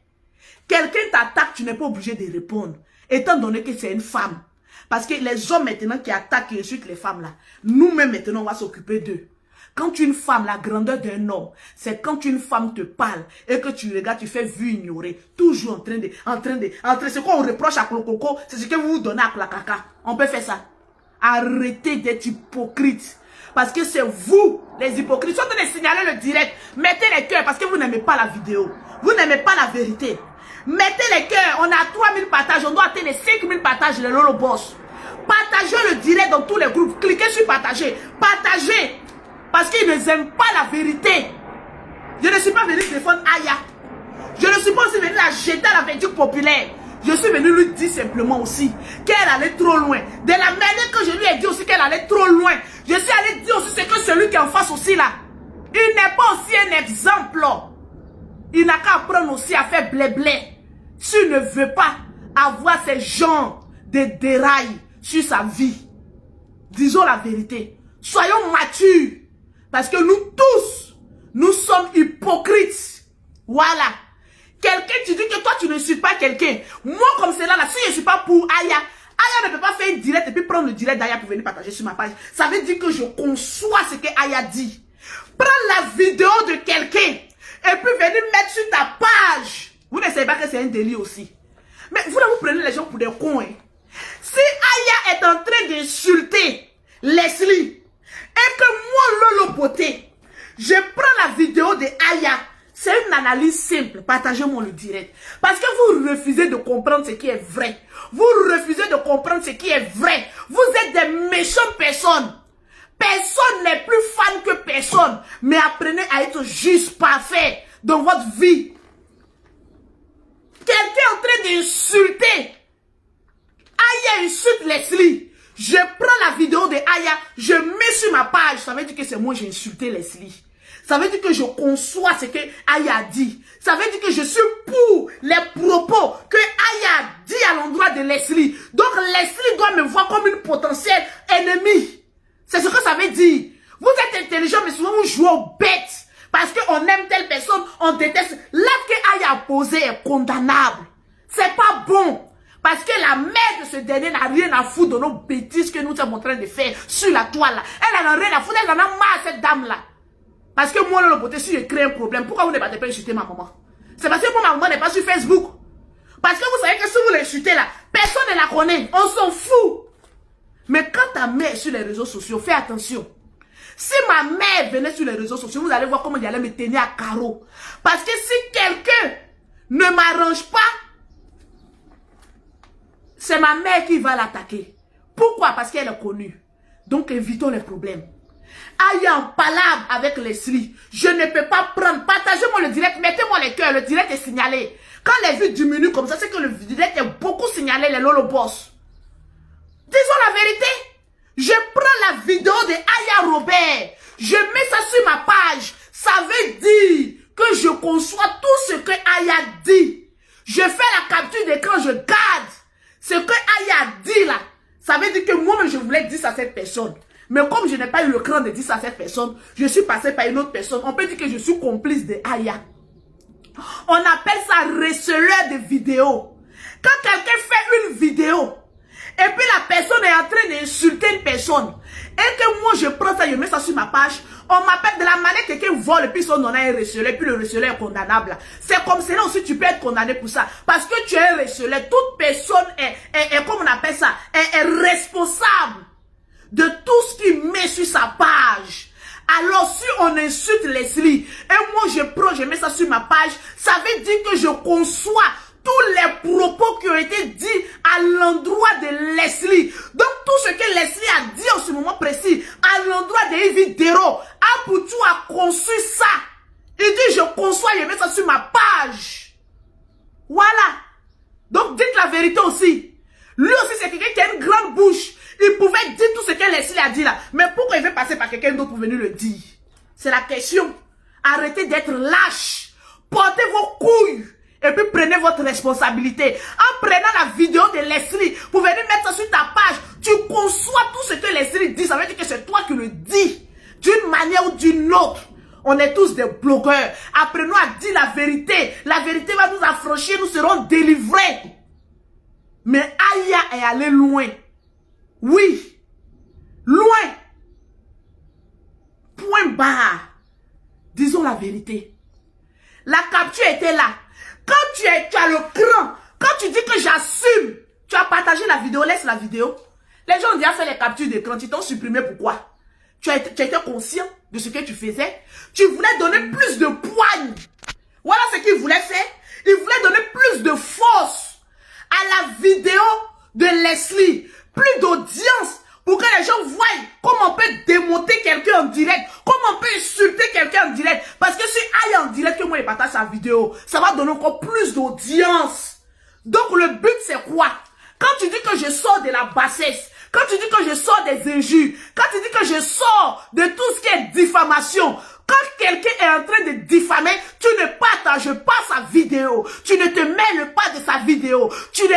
Quelqu'un t'attaque, tu n'es pas obligé de répondre. Étant donné que c'est une femme. Parce que les hommes maintenant qui attaquent et insultent les femmes là, nous-mêmes maintenant on va s'occuper d'eux. Quand une femme, la grandeur d'un homme, c'est quand une femme te parle et que tu regardes, tu fais vue ignorer. Toujours ce qu'on reproche à Clococo, c'est ce que vous vous donnez à Clacaca. On peut faire ça. Arrêtez d'être hypocrite. Parce que c'est vous, les hypocrites. Si on te signaler le direct, mettez les cœurs parce que vous n'aimez pas la vidéo. Vous n'aimez pas la vérité. Mettez les cœurs. On a 3000 partages. On doit atteindre les 5000 partages, le Lolo Boss. Partagez le direct dans tous les groupes. Cliquez sur partager. Partagez. Parce qu'ils n'aiment pas la vérité. Je ne suis pas venu défendre Aya. Je ne suis pas aussi venu la jeter à la verdict populaire. Je suis venu lui dire simplement aussi qu'elle allait trop loin. De la manière que je lui ai dit aussi qu'elle allait trop loin. Je suis allé dire aussi ce que celui qui est en face aussi là. Il n'est pas aussi un exemple. Il n'a qu'à apprendre aussi à faire blé-blé. S'il ne veut pas avoir ces genres de dérailles sur sa vie. Disons la vérité. Soyons matures. Parce que nous tous, nous sommes hypocrites. Voilà. Quelqu'un, tu dis que toi, tu ne suis pas quelqu'un. Moi, comme c'est là, si je ne suis pas pour Aya, Aya ne peut pas faire une direct et puis prendre le direct d'Aya pour venir partager sur ma page. Ça veut dire que je conçois ce que Aya dit. Prends la vidéo de quelqu'un et puis venir mettre sur ta page. Vous ne savez pas que c'est un délit aussi. Mais vous prenez les gens pour des cons. Hein. Si Aya est en train d'insulter Leslie, et que analyse simple, partagez-moi le direct. Parce que vous refusez de comprendre ce qui est vrai. Vous refusez de comprendre ce qui est vrai. Vous êtes des méchantes personnes. Personne n'est plus fan que personne. Mais apprenez à être juste, parfait dans votre vie. Quelqu'un est en train d'insulter. Aya insulte Leslie. Je prends la vidéo de Aya, je mets sur ma page. Ça veut dire que c'est moi j'ai insulté Leslie. Ça veut dire que je conçois ce que Aya a dit. Ça veut dire que je suis pour les propos que Aya a dit à l'endroit de Leslie. Donc Leslie doit me voir comme une potentielle ennemie. C'est ce que ça veut dire. Vous êtes intelligent, mais souvent vous jouez aux bêtes. Parce qu'on aime telle personne, on déteste. L'acte que Aya a posé est condamnable. C'est pas bon. Parce que la mère de ce dernier n'a rien à foutre de nos bêtises que nous sommes en train de faire sur la toile. Elle n'en a rien à foutre, elle en a marre, cette dame-là. Parce que moi, le beauté, si je crée un problème, pourquoi vous ne battez pas insulter ma maman? C'est parce que moi, ma maman n'est pas sur Facebook. Parce que vous savez que si vous l'insultez là, personne ne la connaît. On s'en fout. Mais quand ta mère est sur les réseaux sociaux, fais attention. Si ma mère venait sur les réseaux sociaux, vous allez voir comment il allait me tenir à carreau. Parce que si quelqu'un ne m'arrange pas, c'est ma mère qui va l'attaquer. Pourquoi? Parce qu'elle est connue. Donc évitons les problèmes. Aïe en palabre avec Leslie. Je ne peux pas prendre. Partagez-moi le direct. Mettez-moi les cœurs. Le direct est signalé. Quand les vues diminuent comme ça, c'est que le direct est beaucoup signalé, les Lolo Boss. Disons la vérité. Je prends la vidéo de Aya Robert. Je mets ça sur ma page. Ça veut dire que je conçois tout ce que Aya dit. Je fais la capture d'écran, je garde. Ce que Aya dit là, ça veut dire que moi-même je voulais dire ça à cette personne. Mais comme je n'ai pas eu le cran de dire ça à cette personne, je suis passé par une autre personne. On peut dire que je suis complice de Aya. On appelle ça receleur de vidéos. Quand quelqu'un fait une vidéo, et puis la personne est en train d'insulter une personne, et que moi je prends ça, je mets ça sur ma page, on m'appelle de la manière que quelqu'un vole, et puis son nom est un receleur, puis le receleur est condamnable. C'est comme cela aussi, tu peux être condamné pour ça. Parce que tu es un receleur, toute personne est comme on appelle ça, est responsable de tout ce qu'il met sur sa page. Alors si on insulte Leslie, et moi je prends, je mets ça sur ma page, ça veut dire que je conçois tous les propos qui ont été dits à l'endroit de Leslie. Donc tout ce que Leslie a dit en ce moment précis, à l'endroit de Evie Dero, Apoutou a conçu ça. Il dit je conçois, je mets ça sur ma page. Voilà. Donc dites la vérité aussi. Lui aussi c'est quelqu'un qui a une grande bouche. Il pouvait dire tout ce que Leslie a dit là. Mais pourquoi il veut passer par quelqu'un d'autre pour venir le dire? C'est la question. Arrêtez d'être lâche. Portez vos couilles. Et puis prenez votre responsabilité. En prenant la vidéo de Leslie pour venir mettre ça sur ta page, tu conçois tout ce que Leslie dit. Ça veut dire que c'est toi qui le dis. D'une manière ou d'une autre. On est tous des blogueurs. Apprenons à dire la vérité. La vérité va nous affranchir. Nous serons délivrés. Mais Aya est allé loin. Oui. Loin. Point barre. Disons la vérité. La capture était là. Quand tu as le cran, quand tu dis que j'assume, tu as partagé la vidéo, laisse la vidéo. Les gens ont déjà fait les captures d'écran, tu t'ont supprimé, pourquoi? Tu étais conscient de ce que tu faisais. Tu voulais donner plus de poigne. Voilà ce qu'il voulait faire. Il voulait donner plus de force à la vidéo de Leslie. Plus d'audience pour que les gens voient comment on peut démonter quelqu'un en direct. Comment on peut insulter quelqu'un en direct. Parce que si Aya en direct, que moi il partage sa vidéo, ça va donner encore plus d'audience. Donc le but c'est quoi? Quand tu dis que je sors de la bassesse, quand tu dis que je sors des injures, quand tu dis que je sors de tout ce qui est diffamation, quand quelqu'un est en train de diffamer, tu ne partages pas sa vidéo. Tu ne te mêles pas de sa vidéo. Tu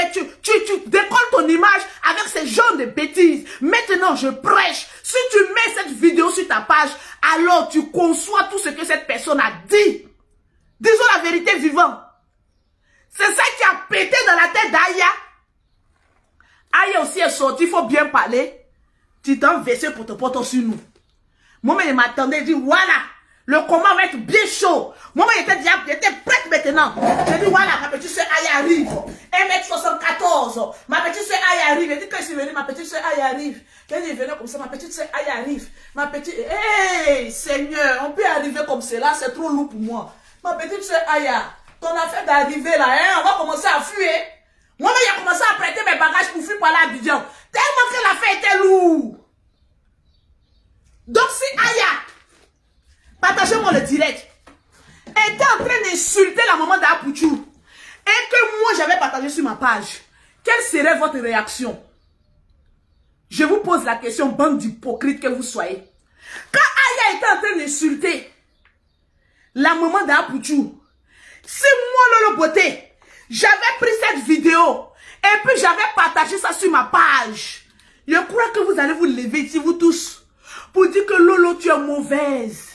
décolles ton image avec ces genres de bêtises. Maintenant, je prêche. Si tu mets cette vidéo sur ta page, alors tu conçois tout ce que cette personne a dit. Disons la vérité vivant. C'est ça qui a pété dans la tête d'Aya. Aya aussi est sorti, il faut bien parler. Tu t'en versé pour te porter sur nous. Moi, je m'attendais, je dis voilà. Le combat va être bien chaud. Moi, j'étais prête maintenant. Je dis, voilà, ma petite soeur Aya arrive. 1m74. Ma petite soeur Aya arrive. Je dis, quand je suis venue, ma petite soeur Aya arrive. Quand je suis venue comme ça, ma petite soeur Aya arrive. Ma petite... Hey, Seigneur, on peut arriver comme cela, c'est trop lourd pour moi. Ma petite soeur Aya, ton affaire d'arriver là, hein, on va commencer à fuir. Moi-même, j'ai commencé à prêter mes bagages pour fuir par là à Abidjan. Tellement que l'affaire était lourde. Donc si Aya, partagez-moi le direct, était en train d'insulter la maman d'Apouchou et que moi j'avais partagé sur ma page, quelle serait votre réaction? Je vous pose la question, bande d'hypocrites que vous soyez. Quand Aya était en train d'insulter la maman d'Apouchou, si moi, Lolo Beauté, j'avais pris cette vidéo et puis j'avais partagé ça sur ma page, je crois que vous allez vous lever ici, vous tous, pour dire que Lolo, tu es mauvaise.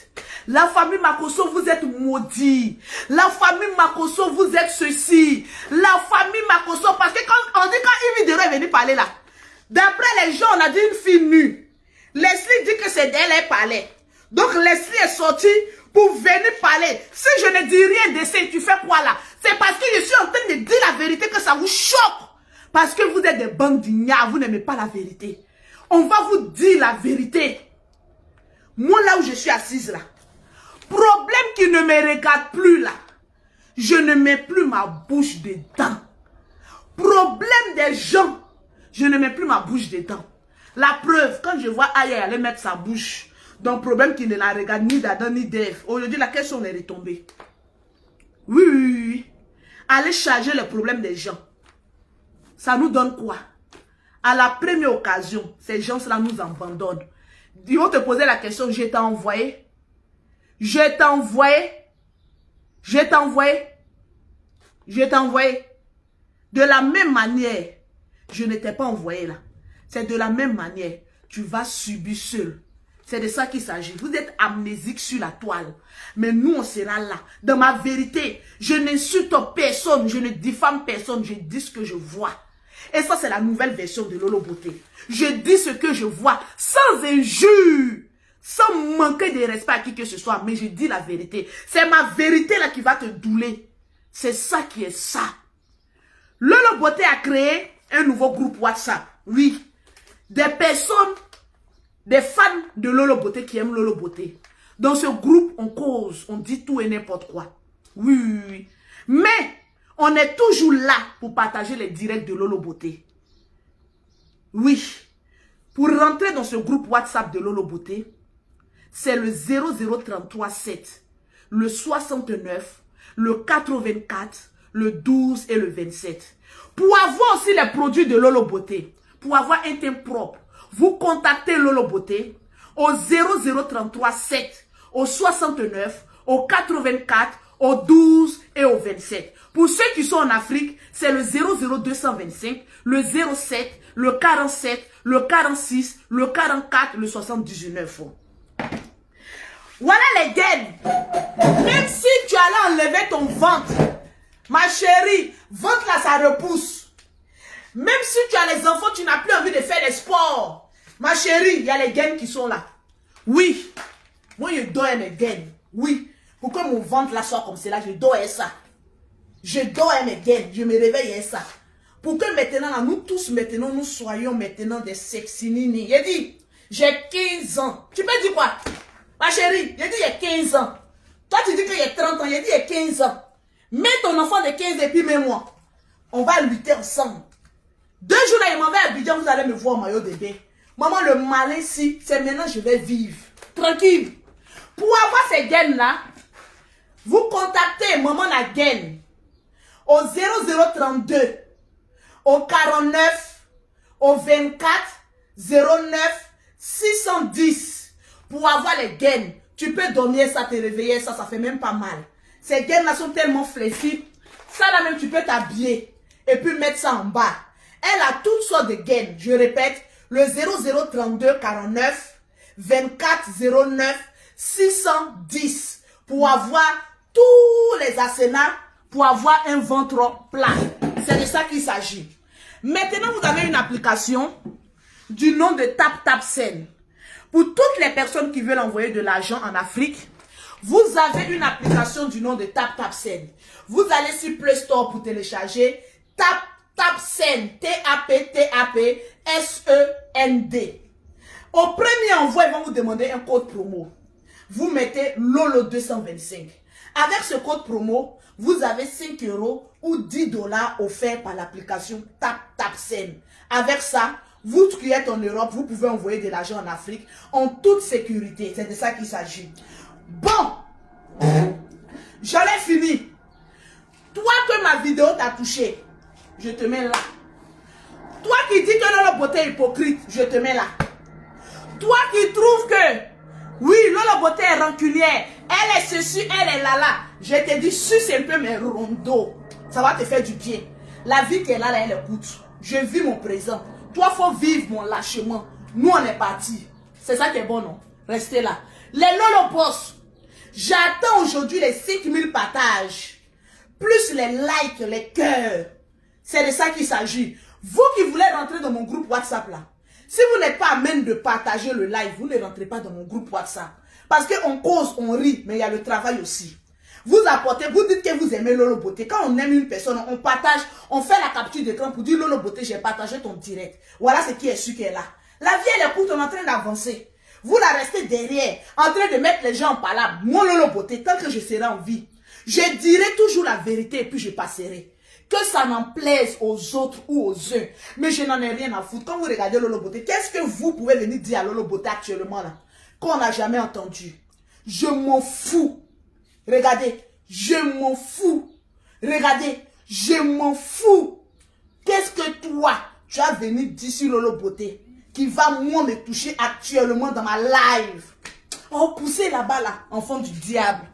La famille Makosso, vous êtes maudits. La famille Makosso, vous êtes ceci. La famille Makosso, parce que quand on dit quand Yves Dero est venu parler là, d'après les gens, on a dit une fille nue. Leslie dit que c'est d'elle elle parlait. Donc Leslie est sortie pour venir parler. Si je ne dis rien de ça, tu fais quoi là? C'est parce que je suis en train de dire la vérité que ça vous choque. Parce que vous êtes des bandes d'ignards, vous n'aimez pas la vérité. On va vous dire la vérité. Moi là où je suis assise là, problème qui ne me regarde plus là, je ne mets plus ma bouche dedans. Problème des gens, je ne mets plus ma bouche dedans. La preuve, quand je vois Aya aller mettre sa bouche dans un problème qui ne la regarde ni d'Adam ni d'Ève, aujourd'hui la question est retombée. Oui, oui, oui, oui. Aller charger les problèmes des gens. Ça nous donne quoi? À la première occasion, ces gens-là nous abandonnent. Ils vont te poser la question, je t'ai envoyé? Je t'ai envoyé? Je t'ai envoyé? Je t'ai envoyé? De la même manière, je ne t'ai pas envoyé là. C'est de la même manière, tu vas subir seul. C'est de ça qu'il s'agit. Vous êtes amnésique sur la toile. Mais nous, on sera là. Dans ma vérité, je n'insulte personne, je ne diffame personne, je dis ce que je vois. Et ça, c'est la nouvelle version de Lolo Beauté. Je dis ce que je vois, sans injure, sans manquer de respect à qui que ce soit, mais je dis la vérité. C'est ma vérité là qui va te douler. C'est ça qui est ça. Lolo Beauté a créé un nouveau groupe WhatsApp. Oui. Des personnes, des fans de Lolo Beauté qui aiment Lolo Beauté. Dans ce groupe, on cause, on dit tout et n'importe quoi. Oui, oui, oui. Mais, on est toujours là pour partager les directs de Lolo Beauté. Oui. Pour rentrer dans ce groupe WhatsApp de Lolo Beauté, c'est le 00337, le 69, le 84, le 12 et le 27. Pour avoir aussi les produits de Lolo Beauté, pour avoir un teint propre, vous contactez Lolo Beauté au 00337, au 69, au 84, au 12 et au 27. Pour ceux qui sont en Afrique, c'est le 00225, le 07, le 47, le 46, le 44, le 79. Voilà les gaines. Même si tu allais enlever ton ventre, ma chérie, ventre là, ça repousse. Même si tu as les enfants, tu n'as plus envie de faire les sports. Ma chérie, il y a les gaines qui sont là. Oui. Moi, je dois mes gaines. Oui. Pour que mon ventre là soit comme cela, je dois ça. Je dois mes gaines. Je me réveille ça. Pour que maintenant, là, nous tous, maintenant, nous soyons maintenant des sexinini. J'ai dit, j'ai 15 ans. Tu peux dire quoi? Ma chérie, j'ai dit, j'ai 15 ans. Toi, tu dis que j'ai 30 ans. J'ai dit, j'ai 15 ans. Mets ton enfant de 15 et puis mets-moi. On va lutter ensemble. 2 jours là, il m'en va à Abidjan, vous allez me voir en maillot de bain. Maman, le malin ici, c'est maintenant je vais vivre. Tranquille. Pour avoir ces gaines là, vous contactez maman la gaine au 0032, au 49, au 24, 09, 610. Pour avoir les gaines, tu peux dormir ça, te réveiller ça, ça fait même pas mal. Ces gaines là sont tellement flexibles. Ça là même, tu peux t'habiller et puis mettre ça en bas. Elle a toutes sortes de gaines. Je répète, le 0032 49 24 09 610 pour avoir tous les arsenals pour avoir un ventre plat. C'est de ça qu'il s'agit. Maintenant, vous avez une application du nom de TapTapSend. Pour toutes les personnes qui veulent envoyer de l'argent en Afrique, vous avez une application du nom de TapTapSend. Vous allez sur Play Store pour télécharger TapTapSend, T-A-P-T-A-P-S-E-N-D. Au premier envoi, ils vont vous demander un code promo. Vous mettez LOLO225. Avec ce code promo, vous avez 5 € ou 10 $ offerts par l'application TapTapSend. Avec ça, vous qui êtes en Europe, vous pouvez envoyer de l'argent en Afrique en toute sécurité. C'est de ça qu'il s'agit. Bon, j'en ai fini. Toi que ma vidéo t'a touché, je te mets là. Toi qui dis que Lolo Beauté est hypocrite, je te mets là. Toi qui trouves que, oui, Lolo Beauté est rancunière, elle est ceci, elle est là. Je te dis, suce un peu mes rondeaux. Ça va te faire du bien. La vie qu'elle a là, elle écoute. Je vis mon présent. Toi, faut vivre mon lâchement. Nous, on est partis. C'est ça qui est bon, non? Restez là. Les Lolo Boss, j'attends aujourd'hui les 5000 partages. Plus les likes, les cœurs. C'est de ça qu'il s'agit. Vous qui voulez rentrer dans mon groupe WhatsApp là, si vous n'êtes pas à même de partager le live, vous ne rentrez pas dans mon groupe WhatsApp. Parce qu'on cause, on rit, mais il y a le travail aussi. Vous apportez, vous dites que vous aimez Lolo Beauté. Quand on aime une personne, on partage, on fait la capture d'écran pour dire Lolo Beauté, j'ai partagé ton direct. Voilà ce qui est sûr qu'elle est là. La vie, elle est courte, on est en train d'avancer. Vous la restez derrière, en train de mettre les gens en palabre. Moi, Lolo Beauté, tant que je serai en vie, je dirai toujours la vérité et puis je passerai. Que ça n'en plaise aux autres ou aux uns. Mais je n'en ai rien à foutre. Quand vous regardez Lolo Beauté, qu'est-ce que vous pouvez venir dire à Lolo Beauté actuellement là? Qu'on n'a jamais entendu. Je m'en fous. Regardez, je m'en fous. Regardez, je m'en fous. Qu'est-ce que toi, tu as venu dire sur Lolo Beauté qui va moi me toucher actuellement dans ma live? Oh, poussez là-bas là, enfant du diable.